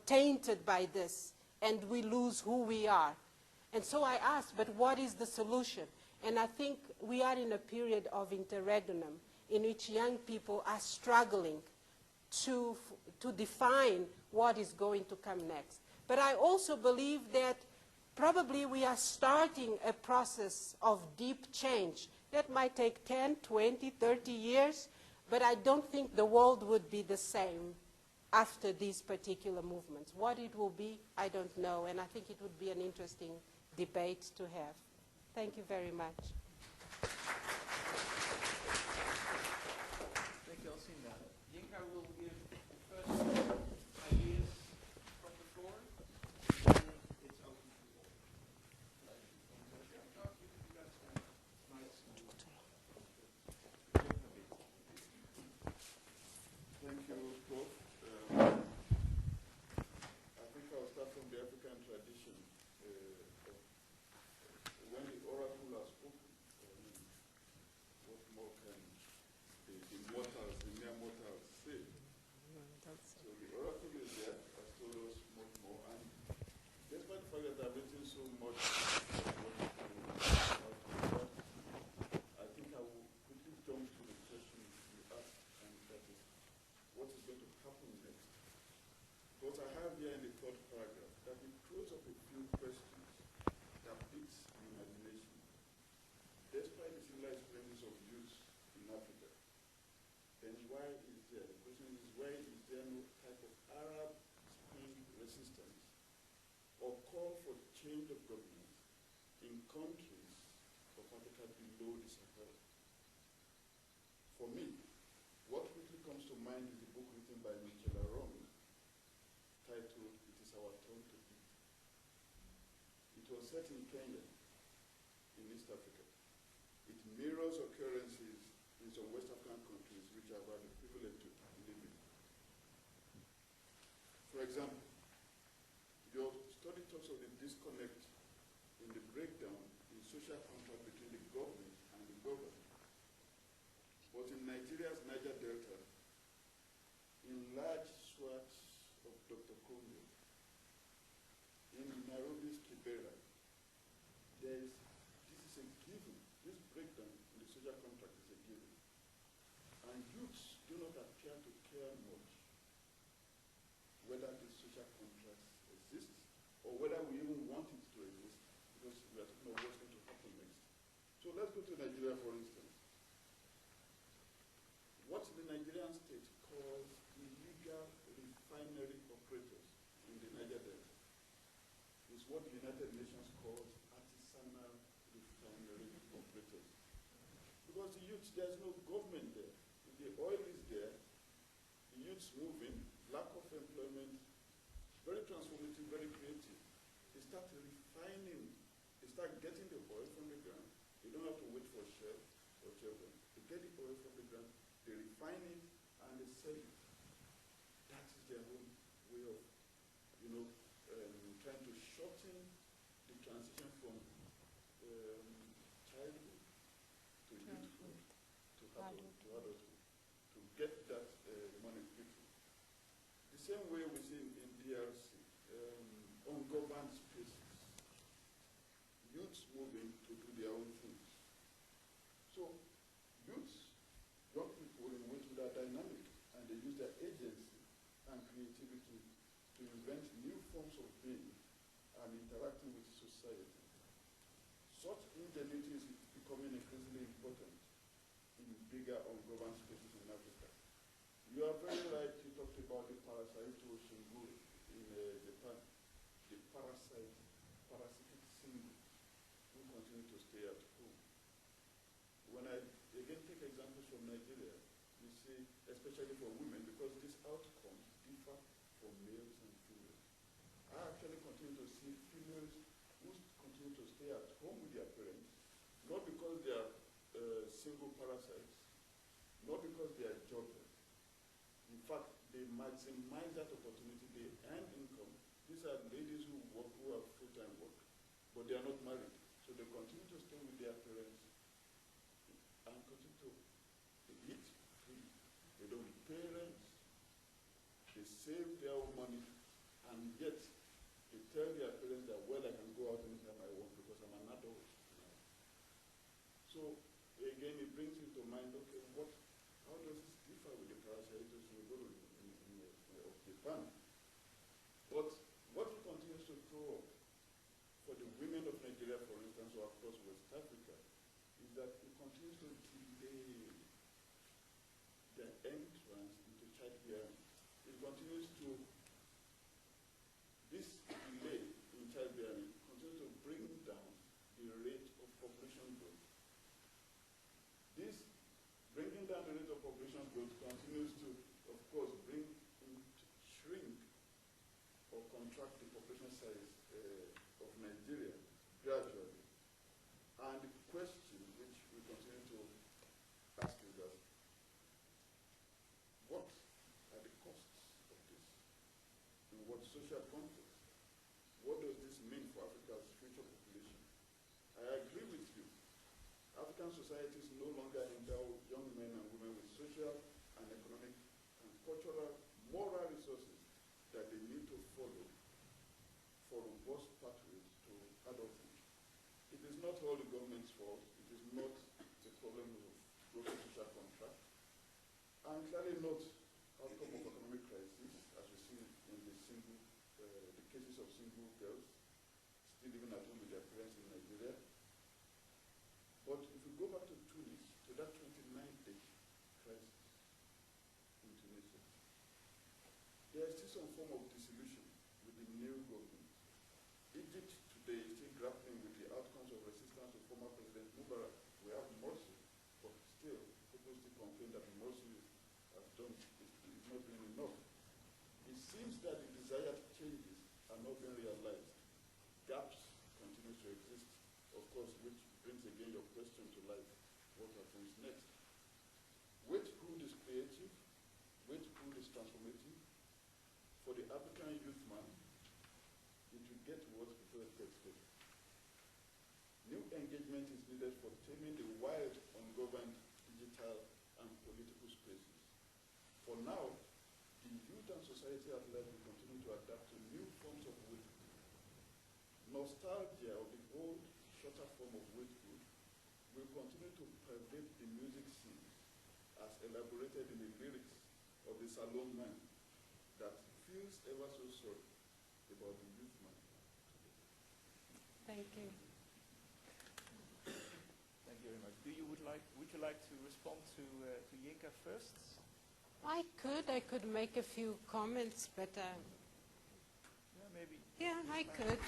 B: tainted by this, and we lose who we are. And so I asked, but what is the solution? And I think we are in a period of interregnum in which young people are struggling to define what is going to come next. But I also believe that probably we are starting a process of deep change that might take 10, 20, 30 years, but I don't think the world would be the same after these particular movements. What it will be, I don't know, and I think it would be an interesting debate to have. Thank you very much.
A: Thank you, Alcinda. Yinka will give the first ideas from the floor, and it's open to all.
C: Thank you, Prof. I think I'll start from the African tradition. When the oracle has spoken, what more can the mortals, the mere mortals say? So the oracle is there, has told us much more. And despite the fact that I've written so much, I think I will quickly jump to the question you asked, and that is, what is going to happen next? What I have here in the third paragraph, that it throws up a few questions that piques the imagination. Despite the similar experiences of youth in Africa, then why is there, the question is, why is there no type of Arab Spring resistance or call for change of government in countries of Africa below the Sahara? For me, what quickly comes to mind is a book written by Michel Aron titled, It Is Our Turn to Eat. It was set in Kenya, in East Africa. It mirrors occurrences in some West African countries which I've had the privilege to live in. For example, your study talks of the disconnect in the breakdown in social contract between the government and the governed. But in Nigeria's Niger Delta, in large swaths of Dr. Congo, in Nairobi's Kibera, this is a given. This breakdown in the social contract is a given. And youths do not appear to care much whether this social contract exists or whether we even want it to exist, because we are talking about what's going to happen next. So let's go to Nigeria, for instance. What the Nigerian state calls illegal refinery operators in the Niger Delta is what the United Nations calls artisanal refinery operators. Because the youth, there's no government there. If the oil is there, the youth's moving, lack of employment, very transformative, very creative. They start refining, they start getting the oil from the ground. They don't have to wait for Shell or Chevron. They get the oil from the ground, they refine it, and they sell it. That is their own way of, trying to shorten the transition from childhood to youthhood to adulthood, to get that money quickly. The same way we see in DRC, ungoverned spaces, youths moving to do their own things. So youths, young people in which they are dynamic, and they use their agency and creativity to invent new forms of being and interacting with society. Such ingenuity is becoming increasingly important in bigger ungoverned spaces in Africa. You are very right, you talked about the Parasaito Shingu in continue to stay at home. When I again take examples from Nigeria, you see, especially for women, because these outcomes differ for males and females. I actually continue to see females who continue to stay at home with their parents, not because they are single parasites, not because they are jobless. In fact, they maximize that opportunity, they earn income. These are ladies who work, who have full-time work, but they are not married. So they continue to stay with their parents and continue to eat free. They don't pay rent, they save their own money, and yet they tell their parents that, well, I can go out anytime I want because I'm an adult now. So again, it brings you to mind, okay, how does this differ with the parasites we go of Japan? But what it continues to throw up for the women of Nigeria, for instance, or across West Africa, is that it continues to delay their entrance into childbearing. It continues to, this delay in childbearing continues to bring down the rate of population growth. This bringing down the rate of population growth continues to, of course, shrink or contract the population size of Nigeria gradually. And the question which we continue to ask is that, what are the costs of this? In what social context? What does this mean for Africa's future population? I agree with you. African societies no longer endow young men and women with social and economic and cultural, moral resources that they need to follow for robust pathways to adulthood. It is not all the government's fault. It is not the problem of broken social contract, and clearly not outcome of economic crisis, as we see in the cases of single girls still living at home with their parents in Nigeria. But if we go back to Tunis, to that 29-day crisis in Tunisia, there is still some form of disillusion with the new government. Egypt today is still grappling with the outcomes of resistance to former President Mubarak. We have Morsi, but still, people still complain that Morsi is not doing enough. It seems that the desired changes are not being realized. Gaps continue to exist, of course, which brings again your question to life. What happens next? Waithood is creative. Waithood is transformative. For the African youth man, it will get worse before it gets better. New engagement is needed for taming the wild, ungoverned digital and political spaces. For now, the youth and society at large will continue to adapt to new forms of waithood. Nostalgia of the old, shorter form of waithood will continue to pervade the music scene as elaborated in the lyrics of the Salon Man that feels ever so sorry about the youth man.
B: Thank you.
A: Thank you very much. Would you like to respond to Yinka first?
B: I could make a few comments, but
A: Yeah, maybe.
B: yeah, I could.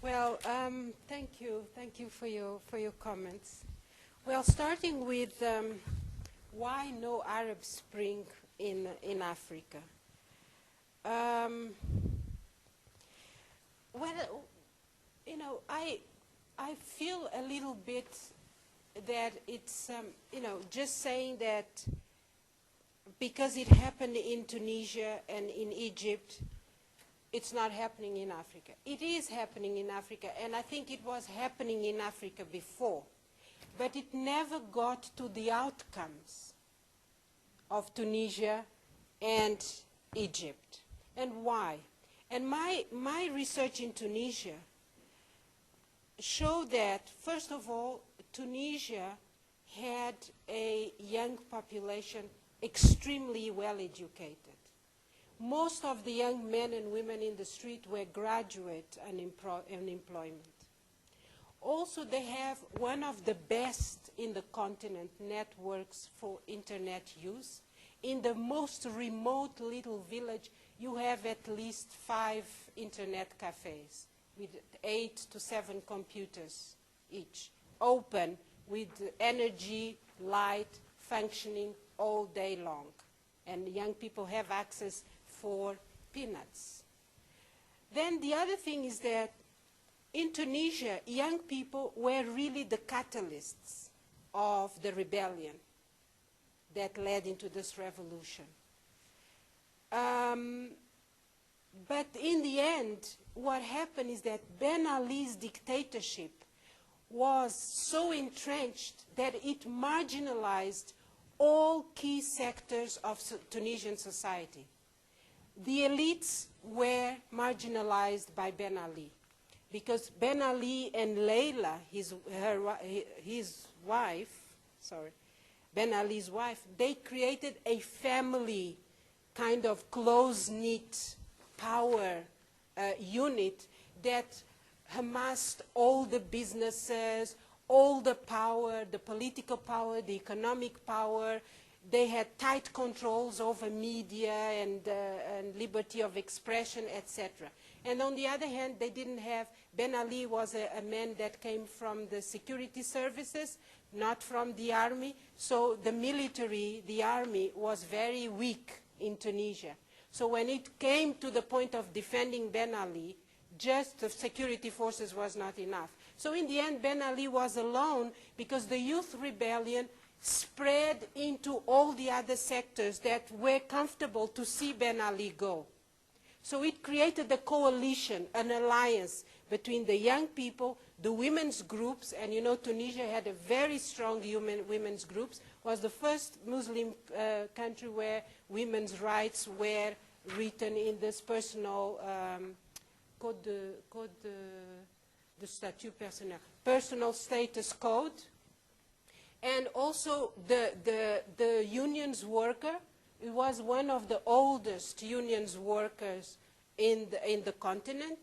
B: Well, thank you for your comments. Well, starting with why no Arab Spring in Africa. Well, you know, I feel a little bit that it's just saying that because it happened in Tunisia and in Egypt, it's not happening in Africa. It is happening in Africa, and I think it was happening in Africa before. But it never got to the outcomes of Tunisia and Egypt. And why? And my research in Tunisia showed that, first of all, Tunisia had a young population extremely well educated. Most of the young men and women in the street were graduate unemployment. Also, they have one of the best in the continent networks for internet use. In the most remote little village, you have at least 5 internet cafes. with 8 to 7 computers each, open with energy, light, functioning all day long. And young people have access for peanuts. Then the other thing is that in Tunisia, young people were really the catalysts of the rebellion that led into this revolution. But in the end, what happened is that Ben Ali's dictatorship was so entrenched that it marginalized all key sectors of Tunisian society. The elites were marginalized by Ben Ali, because Ben Ali and Leila, his wife, Ben Ali's wife, they created a family kind of close-knit power unit that amassed all the businesses, all the power, the political power, the economic power. They had tight controls over media and liberty of expression, etc. And on the other hand, they didn't have, Ben Ali was a man that came from the security services, not from the army. So the military, the army, was very weak in Tunisia. So when it came to the point of defending Ben Ali, just the security forces was not enough. So in the end, Ben Ali was alone because the youth rebellion spread into all the other sectors that were comfortable to see Ben Ali go. So it created a coalition, an alliance between the young people, the women's groups, and you know Tunisia had a very strong women's groups, was the first Muslim country where women's rights were written in this personal code de statut personnel, personal status code. And also the unions worker, it was one of the oldest unions workers in the continent.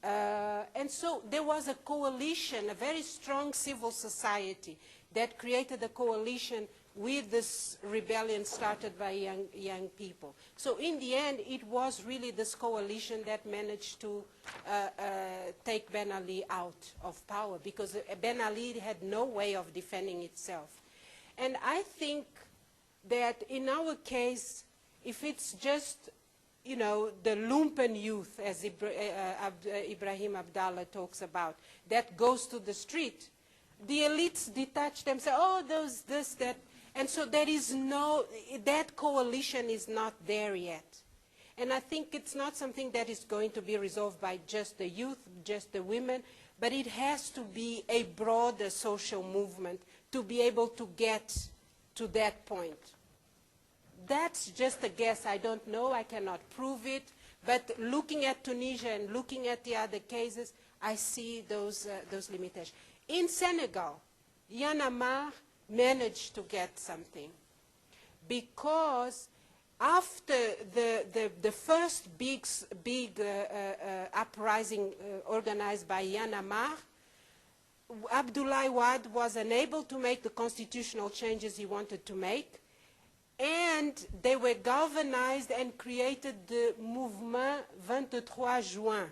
B: And so there was a coalition, a very strong civil society that created a coalition with this rebellion started by young people. So in the end, it was really this coalition that managed to take Ben Ali out of power, because Ben Ali had no way of defending itself. And I think that in our case, if it's just, you know, the lumpen youth, as Ibrahim Abdallah talks about, that goes to the street, the elites detach themselves, oh, those, this, that. And so there is no, that coalition is not there yet. And I think it's not something that is going to be resolved by just the youth, just the women, but it has to be a broader social movement to be able to get to that point. That's just a guess. I don't know. I cannot prove it. But looking at Tunisia and looking at the other cases, I see those limitations. In Senegal, Y'en a marre managed to get something, because after the first big uprising organized by Y'en a marre, Abdoulaye Wade was unable to make the constitutional changes he wanted to make, and they were galvanized and created the Mouvement 23 Juin,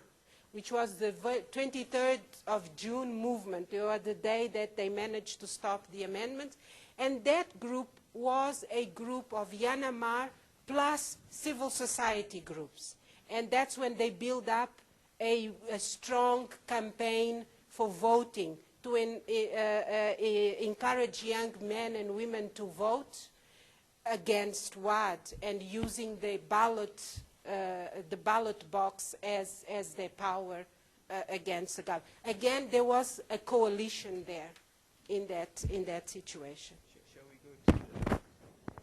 B: which was the 23rd of June movement, or the day that they managed to stop the amendments. And that group was a group of Y'en a marre plus civil society groups. And that's when they built up a strong campaign for voting to encourage young men and women to vote against Wade and using the ballot box as their power against the government. Again, there was a coalition there in that situation.
A: Shall we go to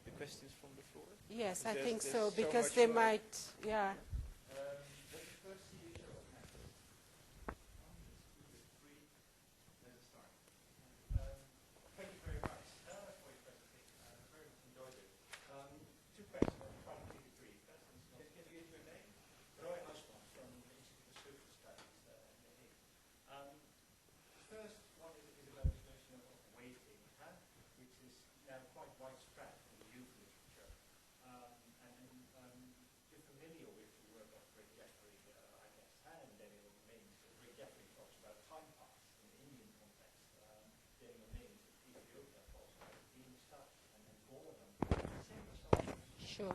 A: the questions from the floor?
B: Yes, I think
A: There's
B: so,
A: so
B: because
A: much
B: they
A: more.
B: might, yeah.
A: Let me first see the show of hands. Let's start. Thank you very much for your presentation. I very much enjoyed it. Two questions. I'll try to keep it brief. Can you give your name? Roy Asman from the Institute of Social Studies in The Hague. First one is about this notion of waiting, which is now quite widespread in the youth literature. And you're familiar with
B: Sure.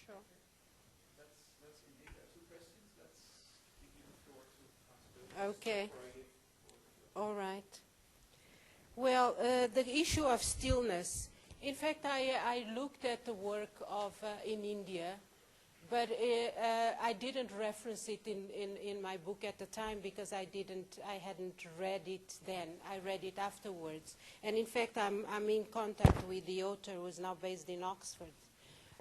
B: Sure.
A: Let's indeed have two questions. Let's give you the floor to answer those.
B: Okay. All right. Well, the issue of stillness. In fact, I looked at the work of in India, but I didn't reference it in my book at the time because I hadn't read it then. I read it afterwards. And in fact, I'm in contact with the author who is now based in Oxford.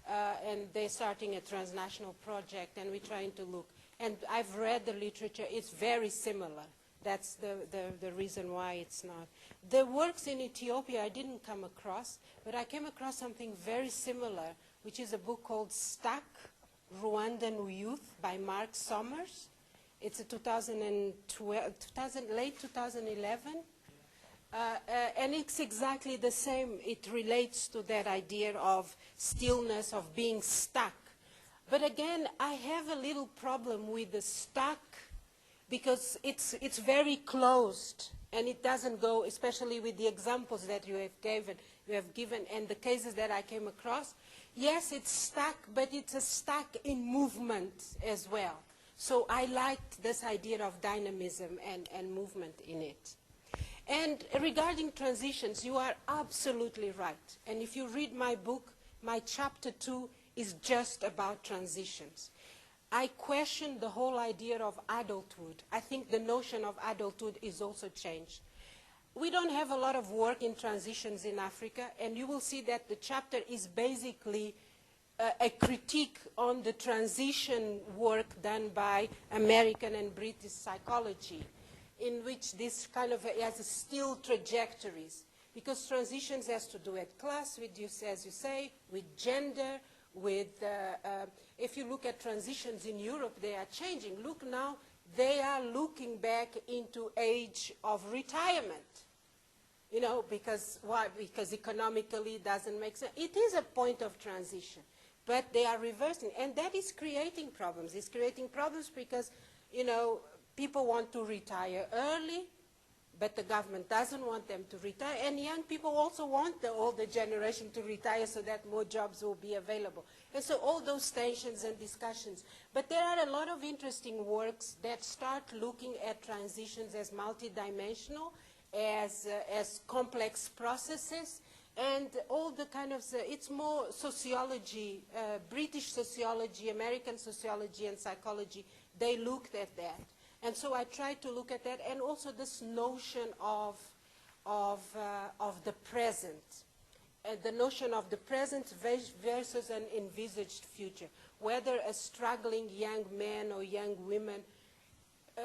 B: And they're starting a transnational project, and we're trying to look. And I've read the literature. It's very similar. That's the reason why it's not. The works in Ethiopia I didn't come across, but I came across something very similar, which is a book called Stuck, Rwandan Youth by Mark Sommers. It's a 2012, late 2011. And it's exactly the same. It relates to that idea of stillness, of being stuck. But again, I have a little problem with the stuck because it's very closed and it doesn't go, especially with the examples that you have given and the cases that I came across. Yes, it's stuck, but it's a stuck in movement as well. So I liked this idea of dynamism and movement in it. And regarding transitions, you are absolutely right. And if you read my book, my chapter 2 is just about transitions. I question the whole idea of adulthood. I think the notion of adulthood is also changed. We don't have a lot of work in transitions in Africa, and you will see that the chapter is basically a critique on the transition work done by American and British psychology, in which this kind of has still trajectories. Because transitions has to do with class, with, as you say, with gender, with, if you look at transitions in Europe, they are changing. Look now, they are looking back into age of retirement. You know, because why? Because economically it doesn't make sense. It is a point of transition, but they are reversing, and that is creating problems. It's creating problems because, you know, people want to retire early, but the government doesn't want them to retire. And young people also want the older generation to retire so that more jobs will be available. And so all those tensions and discussions. But there are a lot of interesting works that start looking at transitions as multidimensional, as complex processes, and all the kind of, it's more sociology, British sociology, American sociology and psychology, they looked at that. And so I tried to look at that, and also this notion of the present, the notion of the present versus an envisaged future. Whether a struggling young man or young woman,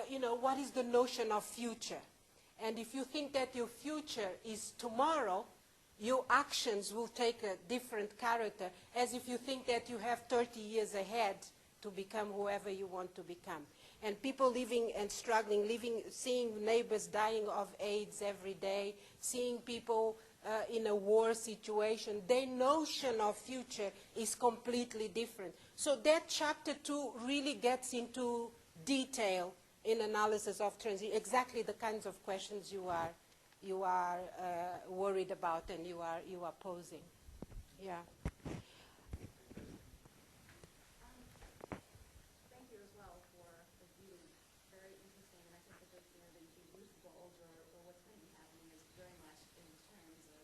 B: you know, what is the notion of future? And if you think that your future is tomorrow, your actions will take a different character, as if you think that you have 30 years ahead to become whoever you want to become. And people living and struggling, seeing neighbors dying of AIDS every day, seeing people in a war situation, their notion of future is completely different. So that chapter 2 really gets into detail in analysis of transition, exactly the kinds of questions you are worried about and you are posing. Yeah.
D: Thank you as well for the view. Very interesting, and I think that the youth bulge or what's going to be happening is very much in terms of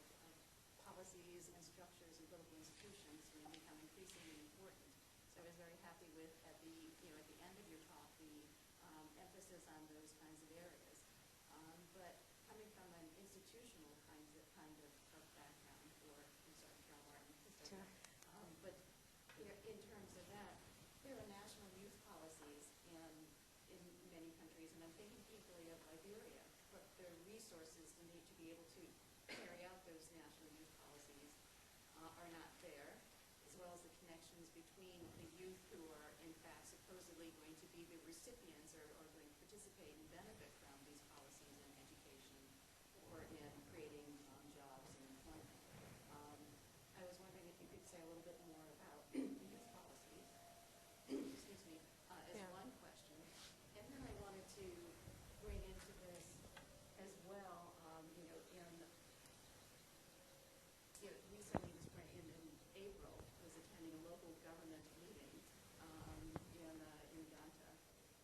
D: policies and structures and political institutions will become increasingly important. So I was very happy with at the end of your talk the emphasis on those kinds of areas. But coming from an institutional kind of background, or I'm sorry, Carol Martin.
B: Sure.
D: But in terms of that, there are national youth policies in many countries, and I'm thinking equally of Liberia, but the resources to be able to carry out those national youth policies are not there, as well as the connections between the youth who are in fact supposedly going to be the recipients or going to participate and benefit from these policies in education or in creating jobs and employment. I was wondering if you could say a little bit more about youth policies, excuse me, as one question. And then I wanted to bring into this as well, recently this spring, in April, was attending a local government meeting in Ganta,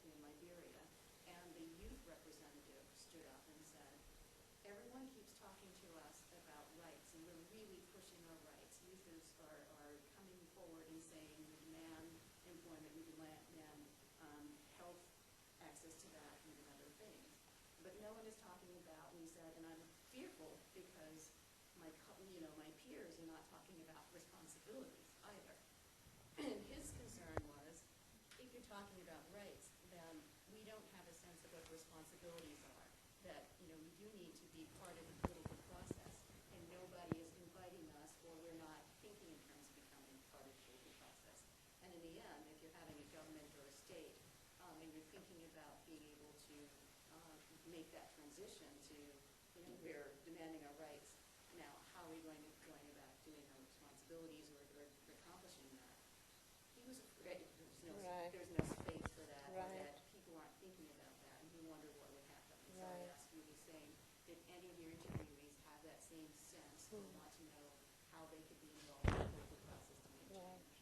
D: in Liberia, and the youth representative stood up and said, everyone keeps talking to us about rights, and we're really pushing our rights. Youth are coming forward and saying we demand employment, we demand health access to that, and other things. But no one is talking about, and he said, and I'm fearful because my peers are not talking about responsibilities either. And his concern was, if you're talking about rights, then we don't have a sense of what responsibilities are. That we do need to be part of the political process, and nobody is inviting us, or we're not thinking in terms of becoming part of the political process. And in the end, if you're having a government or a state, and you're thinking about being able to make that transition to, we're demanding our rights. Now, how are we going about doing our responsibilities or accomplishing that? He was afraid there's no space for that, or that people aren't thinking about that, and he wondered what would happen. And so I asked you, saying, did any of your interviewees have that same sense or want to know how they could be involved in the political process to make change?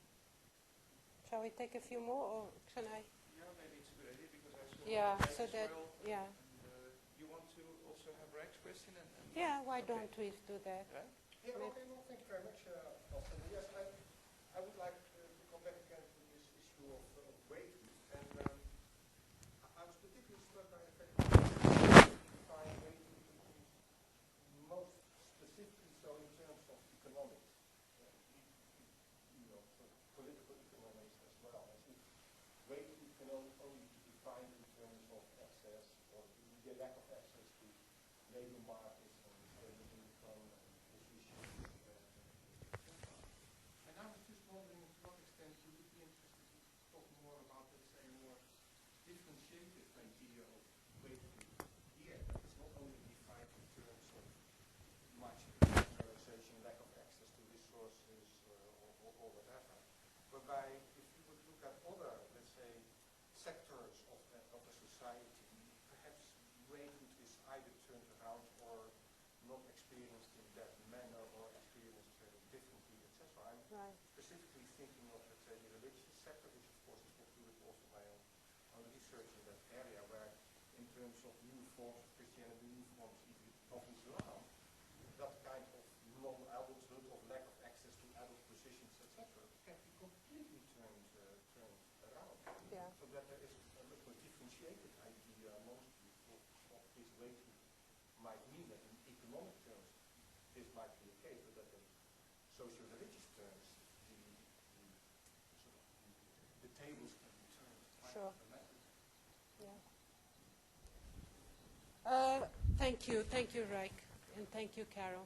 B: Shall we take a few more, or can I?
A: Yeah, maybe it's a good idea because I saw
B: So that,
A: well.
B: yeah.
A: And, you want to also have Rex question? And
B: Yeah, why don't we do that?
A: Yeah?
E: Yeah, okay, well, thank you very much, Alfred. Yes, I would like to come back again to this issue of waithood. And I was particularly struck by the fact that you define waithood most specifically so in terms of economics, political economics as well. As if waithood can only be defined in terms of access, or the lack of access to labor markets and stable income and positions, etc. And I was just wondering to what extent you would be interested to talk more about, let's say, a more differentiated idea of waithood here. That it's not only defined in terms of much polarization, lack of access to resources, or whatever, whereby if you would look at other, let's say, sectors of a society, perhaps waithood is either turned around or not experienced in that manner, or experienced differently, etc. I'm specifically thinking of, let's say, the religious sector, which of course is included also by our research in that area, where in terms of new forms of Christianity, new forms of Islam, that kind of non-adulthood, of lack of access to adult positions, etc., can be completely turned around.
B: Yeah.
E: So that there is a much more differentiated idea amongst people of this waithood might mean. That in economic terms this might be the case, but that in socio-religious terms the tables can be turned quite dramatically.
B: Yeah. Thank you, Rijk, and thank you, Carol.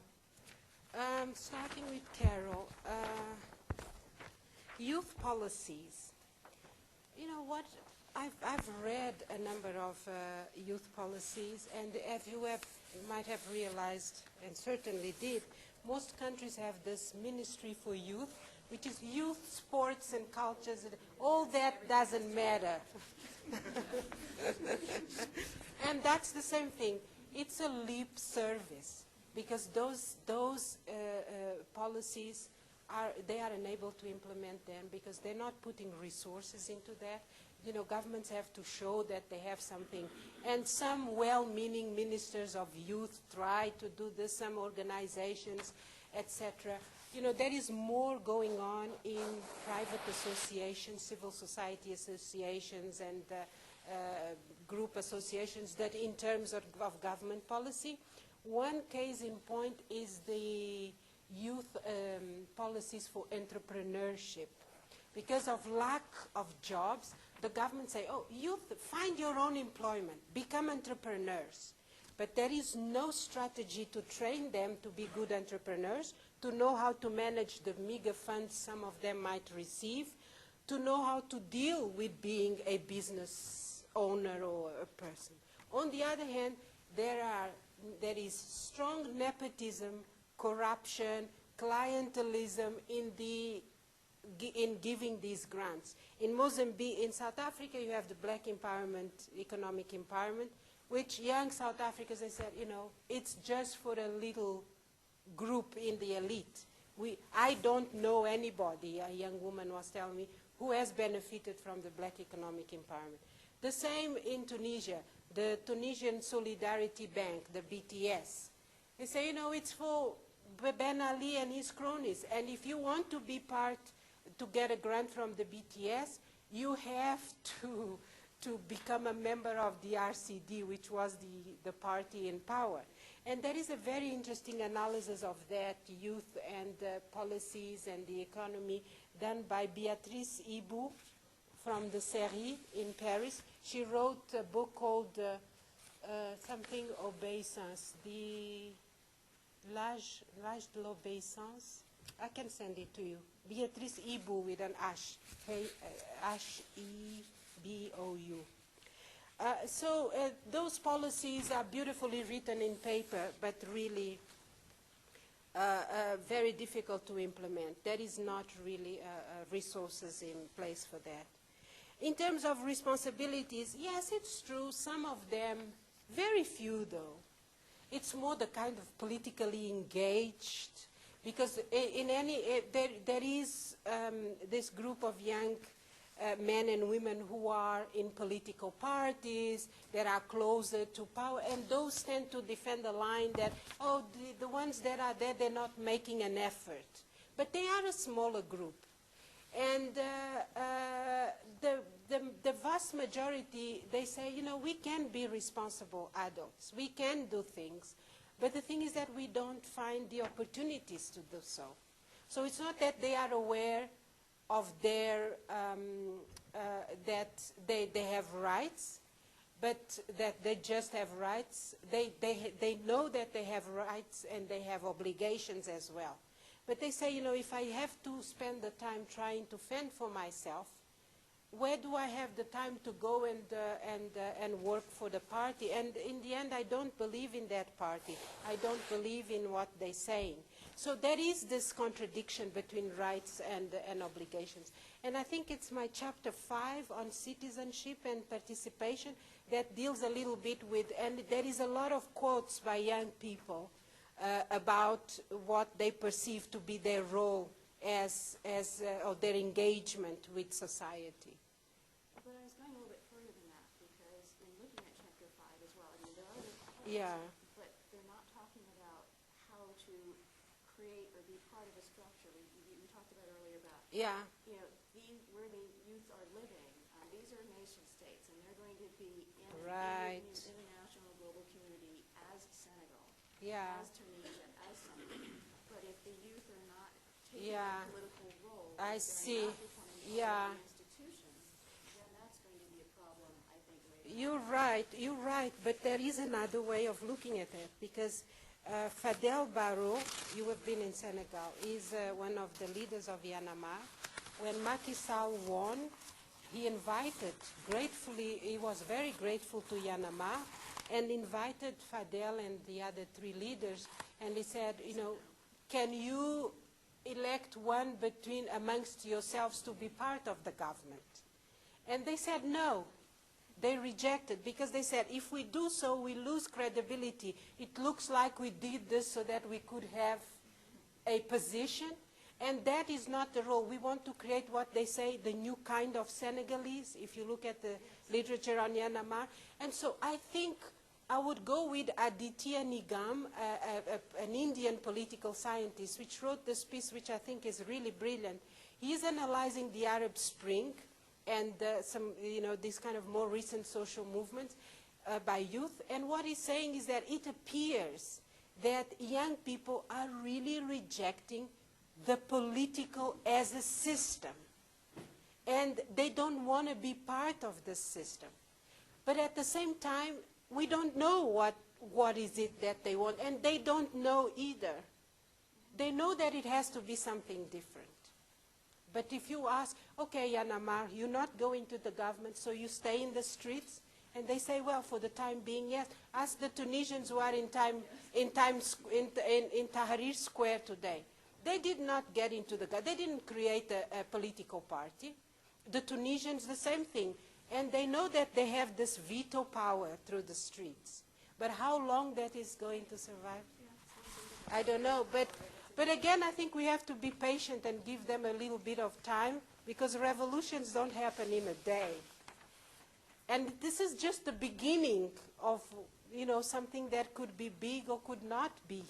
B: Starting with Carol, youth policies. You know what? I've read a number of youth policies, and as you might have realized, and certainly did, most countries have this Ministry for Youth, which is youth, sports, and cultures. All that doesn't matter. And that's the same thing. It's a lip service, because those policies they are unable to implement them because they're not putting resources into that. You know, governments have to show that they have something. And some well-meaning ministers of youth try to do this, some organizations, etc. You know, there is more going on in private associations, civil society associations, and group associations that in terms of government policy. One case in point is the youth policies for entrepreneurship. Because of lack of jobs, the government say, oh, youth, find your own employment, become entrepreneurs. But there is no strategy to train them to be good entrepreneurs, to know how to manage the meager funds some of them might receive, to know how to deal with being a business owner or a person. On the other hand, there is strong nepotism, corruption, clientelism in giving these grants. In Mozambique, in South Africa, you have the black empowerment, economic empowerment, which young South Africans, they said, you know, it's just for a little group in the elite. I don't know anybody, a young woman was telling me, who has benefited from the black economic empowerment. The same in Tunisia, the Tunisian Solidarity Bank, the BTS. They say, you know, it's for Ben Ali and his cronies. And if you want to be to get a grant from the BTS, you have to become a member of the RCD, which was the party in power. And there is a very interesting analysis of that, youth and policies and the economy, done by Béatrice Ibou from the CERI in Paris. She wrote a book called something Obeisance, L'âge de l'obéissance. I can send it to you. Béatrice Ibou with an H, H-E-B-O-U. So those policies are beautifully written in paper, but really very difficult to implement. There is not really resources in place for that. In terms of responsibilities, yes, it's true, some of them, very few though. It's more the kind of politically engaged, because there is this group of young men and women who are in political parties, that are closer to power, and those tend to defend the line that, oh, the ones that are there, they're not making an effort. But they are a smaller group. And the vast majority, they say, you know, we can be responsible adults. We can do things. But the thing is that we don't find the opportunities to do so. So it's not that they are aware of their, that they have rights, but that they just have rights. They know that they have rights and they have obligations as well. But they say, you know, if I have to spend the time trying to fend for myself, where do I have the time to go and work for the party? And in the end, I don't believe in that party. I don't believe in what they're saying. So there is this contradiction between rights and obligations. And I think it's my chapter 5 on citizenship and participation that deals a little bit with, and there is a lot of quotes by young people about what they perceive to be their role or their engagement with society.
D: But I was going a little bit further than that, because in looking at chapter 5 as well, I mean, there are other points,
B: Yeah.
D: but they're not talking about how to create or be part of a structure. We talked about earlier about,
B: Yeah.
D: you know, where the youth are living. These are nation states, and they're going to be in
B: Right.
D: an international global community as Senegal,
B: Yeah.
D: as Tunisia, as something. But if the youth are not taking
B: Yeah.
D: a political role,
B: I
D: they're
B: see.
D: not becoming part
B: Yeah.
D: of the institutions, then that's going to be a problem, I think, later.
B: You're right, but there is another way of looking at it, because Fadel Barro, you have been in Senegal, is one of the leaders of Yanamar. When Macky Sall won, he invited, gratefully, he was very grateful to Yanamar, and invited Fadel and the other 3 leaders, and he said, you know, can you elect one between amongst yourselves to be part of the government. And they said no. They rejected because they said, if we do so, we lose credibility. It looks like we did this so that we could have a position, and that is not the role. We want to create what they say, the new kind of Senegalese, if you look at the literature on Y'en a marre. And so I think I would go with Aditya Nigam, an Indian political scientist, which wrote this piece, which I think is really brilliant. He's analyzing the Arab Spring and these kind of more recent social movements by youth. And what he's saying is that it appears that young people are really rejecting the political as a system. And they don't want to be part of this system. But at the same time, we don't know what is it that they want, and they don't know either. They know that it has to be something different. But if you ask, okay, Y'en a marre, you're not going to the government, so you stay in the streets, and they say, well, for the time being, yes. Ask the Tunisians who are in Tahrir Square today. They did not get into the government. They didn't create a political party. The Tunisians, the same thing. And they know that they have this veto power through the streets. But how long that is going to survive? I don't know. But again, I think we have to be patient and give them a little bit of time, because revolutions don't happen in a day. And this is just the beginning of, something that could be big or could not be.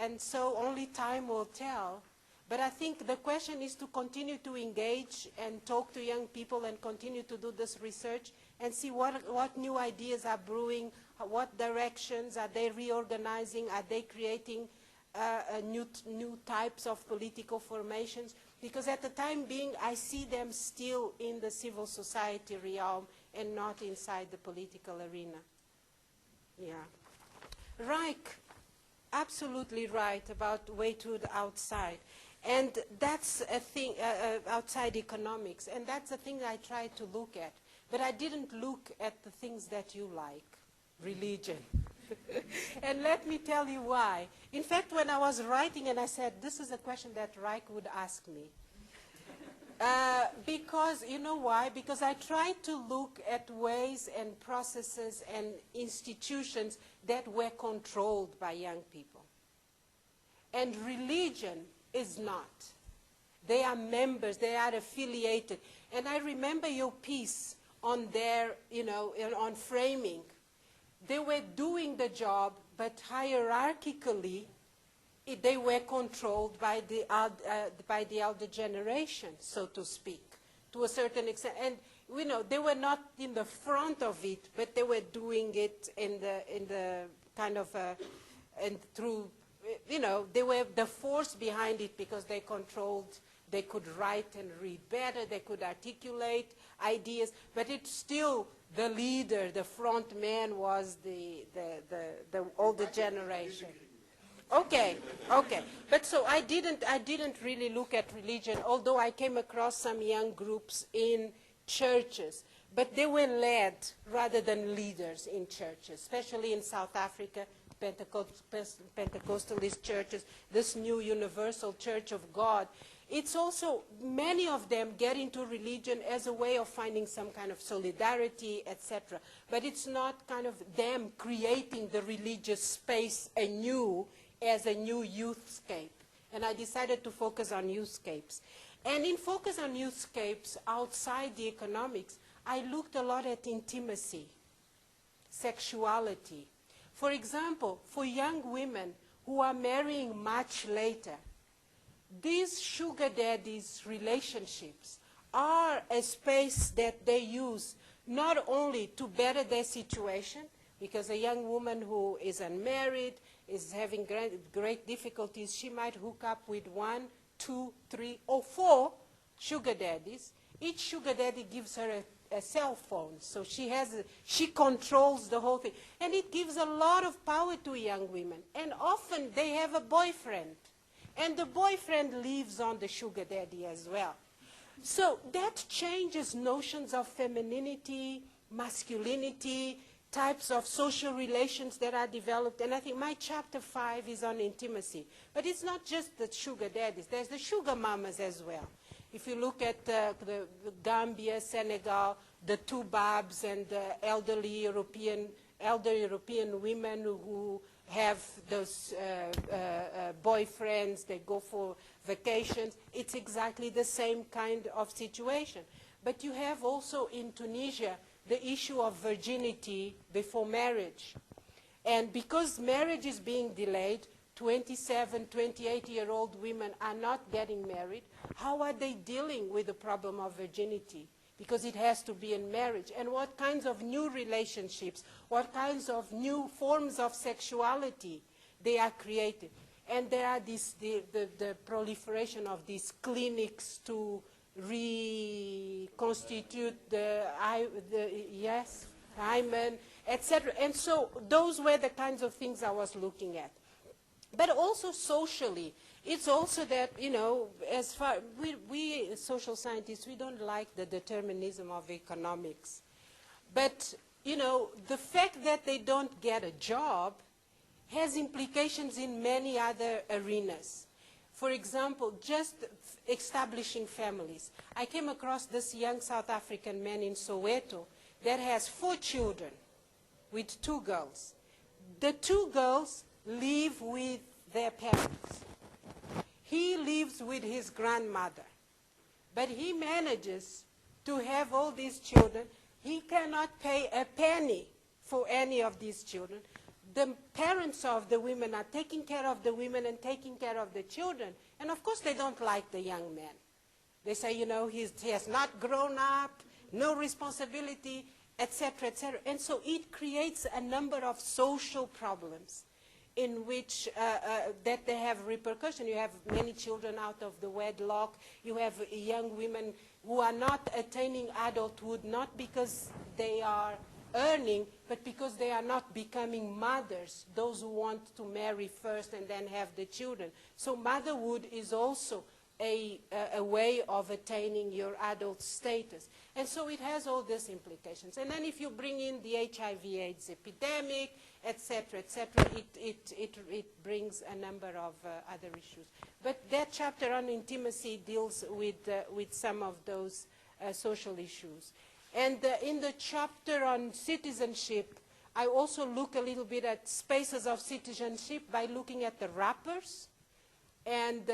B: And so only time will tell. But I think the question is to continue to engage and talk to young people and continue to do this research and see what new ideas are brewing, what directions, are they reorganizing, are they creating new types of political formations. Because at the time being, I see them still in the civil society realm and not inside the political arena. Yeah. Reich, absolutely right about waithood outside. And that's a thing, outside economics. And that's a thing I tried to look at. But I didn't look at the things that you like, religion. And let me tell you why. In fact, when I was writing and I said, this is a question that Reich would ask me. Because, you know why? Because I tried to look at ways and processes and institutions that were controlled by young people. And religion is not. They are members, they are affiliated. And I remember your piece on their, on framing. They were doing the job, but hierarchically, they were controlled by the elder generation, so to speak, to a certain extent. And they were not in the front of it, but they were doing it in the kind of and through. They were the force behind it because they controlled. They could write and read better. They could articulate ideas, but it's still the leader, the front man was the older generation. Okay. But so I didn't really look at religion, although I came across some young groups in churches. But they were led rather than leaders in churches, especially in South Africa, Pentecostalist churches, this new Universal Church of God. It's also, many of them get into religion as a way of finding some kind of solidarity, etc. But it's not kind of them creating the religious space anew as a new youthscape. And I decided to focus on youthscapes. And in focus on youthscapes outside the economics, I looked a lot at intimacy, sexuality. For example, for young women who are marrying much later, these sugar daddies relationships are a space that they use not only to better their situation, because a young woman who is unmarried, is having great difficulties, she might hook up with 1, 2, 3, or 4 sugar daddies. Each sugar daddy gives her a cell phone, so she controls the whole thing. And it gives a lot of power to young women. And often they have a boyfriend. And the boyfriend lives on the sugar daddy as well. So that changes notions of femininity, masculinity, types of social relations that are developed. And I think my chapter 5 is on intimacy. But it's not just the sugar daddies. There's the sugar mamas as well. If you look at the Gambia, Senegal, the two babs and the elder European women who have those boyfriends, they go for vacations, it's exactly the same kind of situation. But you have also in Tunisia the issue of virginity before marriage. And because marriage is being delayed, 27, 28-year-old women are not getting married. How are they dealing with the problem of virginity? Because it has to be in marriage. And what kinds of new relationships, what kinds of new forms of sexuality they are creating. And there are the proliferation of these clinics to reconstitute hymen, etc. And so those were the kinds of things I was looking at. But also socially, it's also that, you know, as far, we social scientists, we don't like the determinism of economics. But, you know, the fact that they don't get a job has implications in many other arenas. For example, just establishing families. I came across this young South African man in Soweto that has 4 children with 2 girls. The 2 girls live with their parents. He lives with his grandmother. But he manages to have all these children. He cannot pay a penny for any of these children. The parents of the women are taking care of the women and taking care of the children. And of course they don't like the young man. They say, you know, he has not grown up, no responsibility, etc., etc. And so it creates a number of social problems in which that they have repercussion. You have many children out of the wedlock. You have young women who are not attaining adulthood, not because they are earning, but because they are not becoming mothers, those who want to marry first and then have the children. So motherhood is also a way of attaining your adult status. And so it has all these implications. And then if you bring in the HIV/AIDS epidemic, etc., it brings a number of other issues. But that chapter on intimacy deals with some of those social issues. And in the chapter on citizenship, I also look a little bit at spaces of citizenship by looking at the rappers. And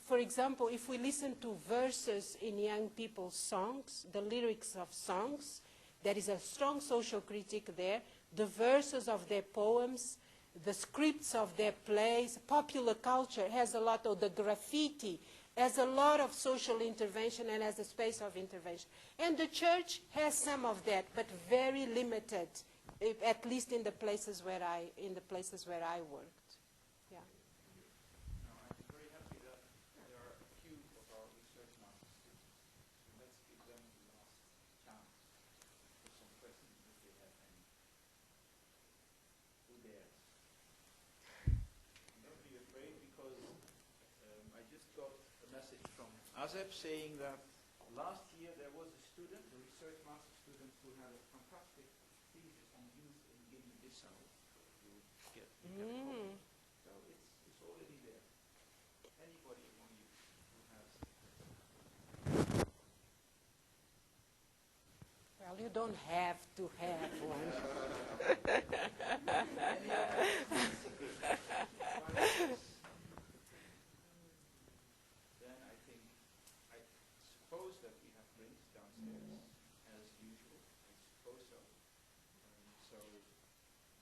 B: for example, if we listen to verses in young people's songs, the lyrics of songs, there is a strong social critique there. The verses of their poems, the scripts of their plays, popular culture has a lot of the graffiti, has a lot of social intervention and has a space of intervention. And the church has some of that, but very limited, at least in the places where I worked. Yeah.
A: Now, I'm very happy that there are a few of our research masters here. So let's give them the last chance for some questions if they have any. Who dares? Don't be afraid, because I just got a message from Azeb saying that last year there was a student, a research master student, who had a fantastic thesis on youth in Guinea-Bissau. So it's already there. Anybody among you who has?
B: Well, you don't have to have one.
A: Any other? Then I suppose that we have drinks downstairs, as usual. I suppose so. So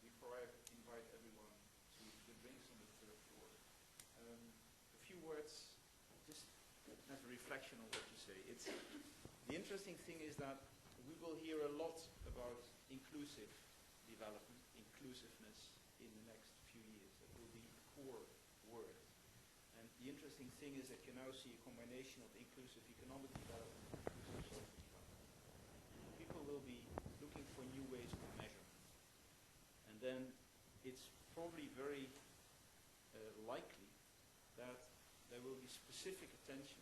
A: before I invite everyone to the drinks on the 3rd floor, a few words, just as a reflection on what you say. The interesting thing is that we will hear a lot about inclusive development, inclusiveness in the next few years. That will be a core word. And the interesting thing is that you now see a combination of inclusive economic development and inclusive social development. People will be looking for new ways of measurement. And then it's probably very likely that there will be specific attention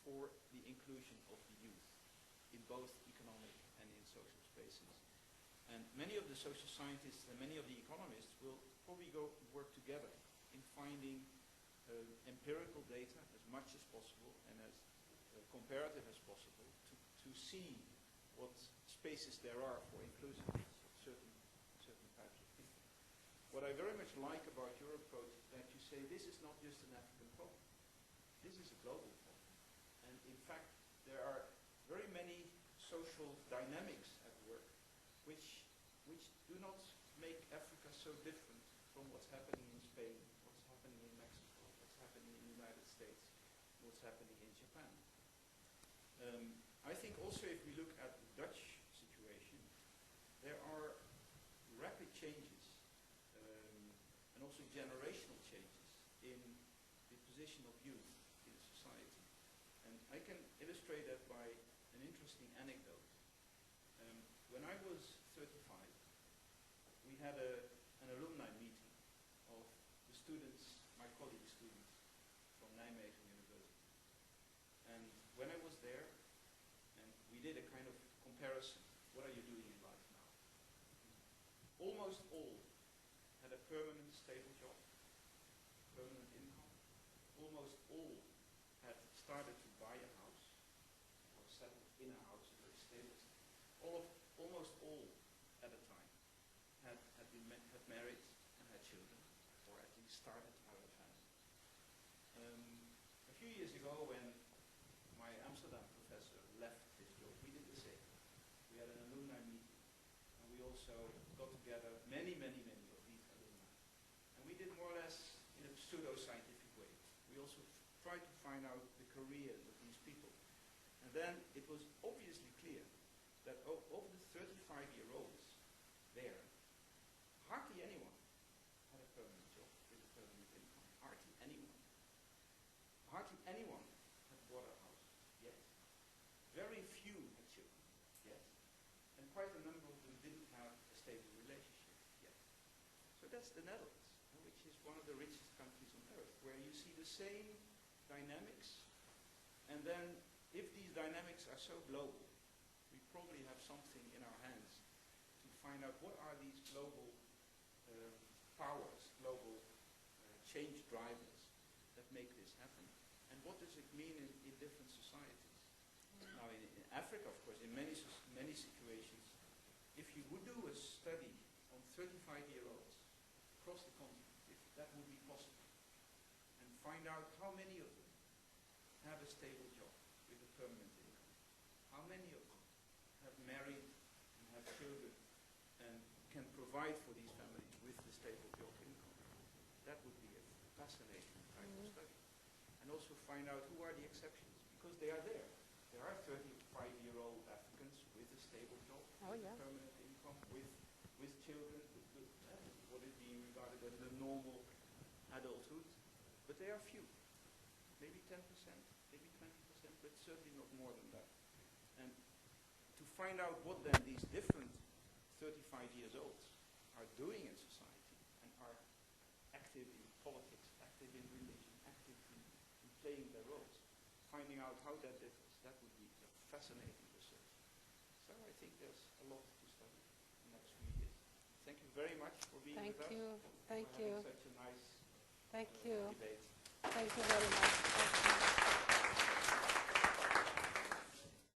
A: for the inclusion of the youth in both economic and in social spaces. And many of the social scientists and many of the economists will probably go work together in finding empirical data as much as possible and as comparative as possible to see what spaces there are for inclusiveness of certain types of people. What I very much like about your approach is that you say this is not just an African problem. This is a global problem. And in fact, there are very many social dynamics at work which do not make Africa so different from what's happening in Spain, what's happening in Mexico, what's happening in the United States, what's happening in Japan. I think also if we look at the Dutch situation, there are rapid changes and also generational changes in the position of youth in society. And I can illustrate that by an interesting anecdote. When I was 35, we had an alumni meeting of the students, my colleague students from Nijmegen University. And when I was there, and we did a kind of comparison, what are you doing in life now? Almost all had a permanent, stable job, permanent income. Almost all had started to buy a house, or settled in a house, a very stable. Almost all at a time had married and had children, or at least started to have a family. A few years ago, when my Amsterdam professor left his job, we did the same. We had an alumni meeting, and we also got together many of these alumni. And we did more or less in a pseudo-scientific way. We also tried to find out the careers of these people. And then it was obviously clear that of the 35-year-olds there, hardly anyone had a permanent job with a permanent income. Hardly anyone. Hardly anyone had bought a house yet. Very few had children yet. And quite a number of them didn't have a stable relationship yet. So that's the Netherlands, which is one of the richest countries on earth, where you see the same dynamics. And then, if these dynamics are so global, we probably have something in our hands to find out what are these global powers, global change drivers that make this happen, and what does it mean in different societies. Now, in Africa, of course, in many situations, if you would do a study on 35-year-olds across the continent, if that would be possible, and find out how many of them have a stable job with a permanent income, how many of them have married and have children and can provide for these families with the stable job income, that would be a fascinating type of study. And also find out who are the exceptions, because they are there. There are 35-year-old Africans with a stable job, with a permanent income, with children, with what is being regarded as the normal adulthood. But they are few. Maybe 10%, maybe 20%, but certainly not more than that. And to find out what then these different 35 years olds are doing in society and are active in politics, active in religion, active in playing their roles, finding out how that differs, that would be a fascinating research. So I think there's a lot to study in the next few years. Thank you very much for being with us.
B: Thank you.
A: Such a nice
B: Thank you.
A: debate.
B: Thank you very much.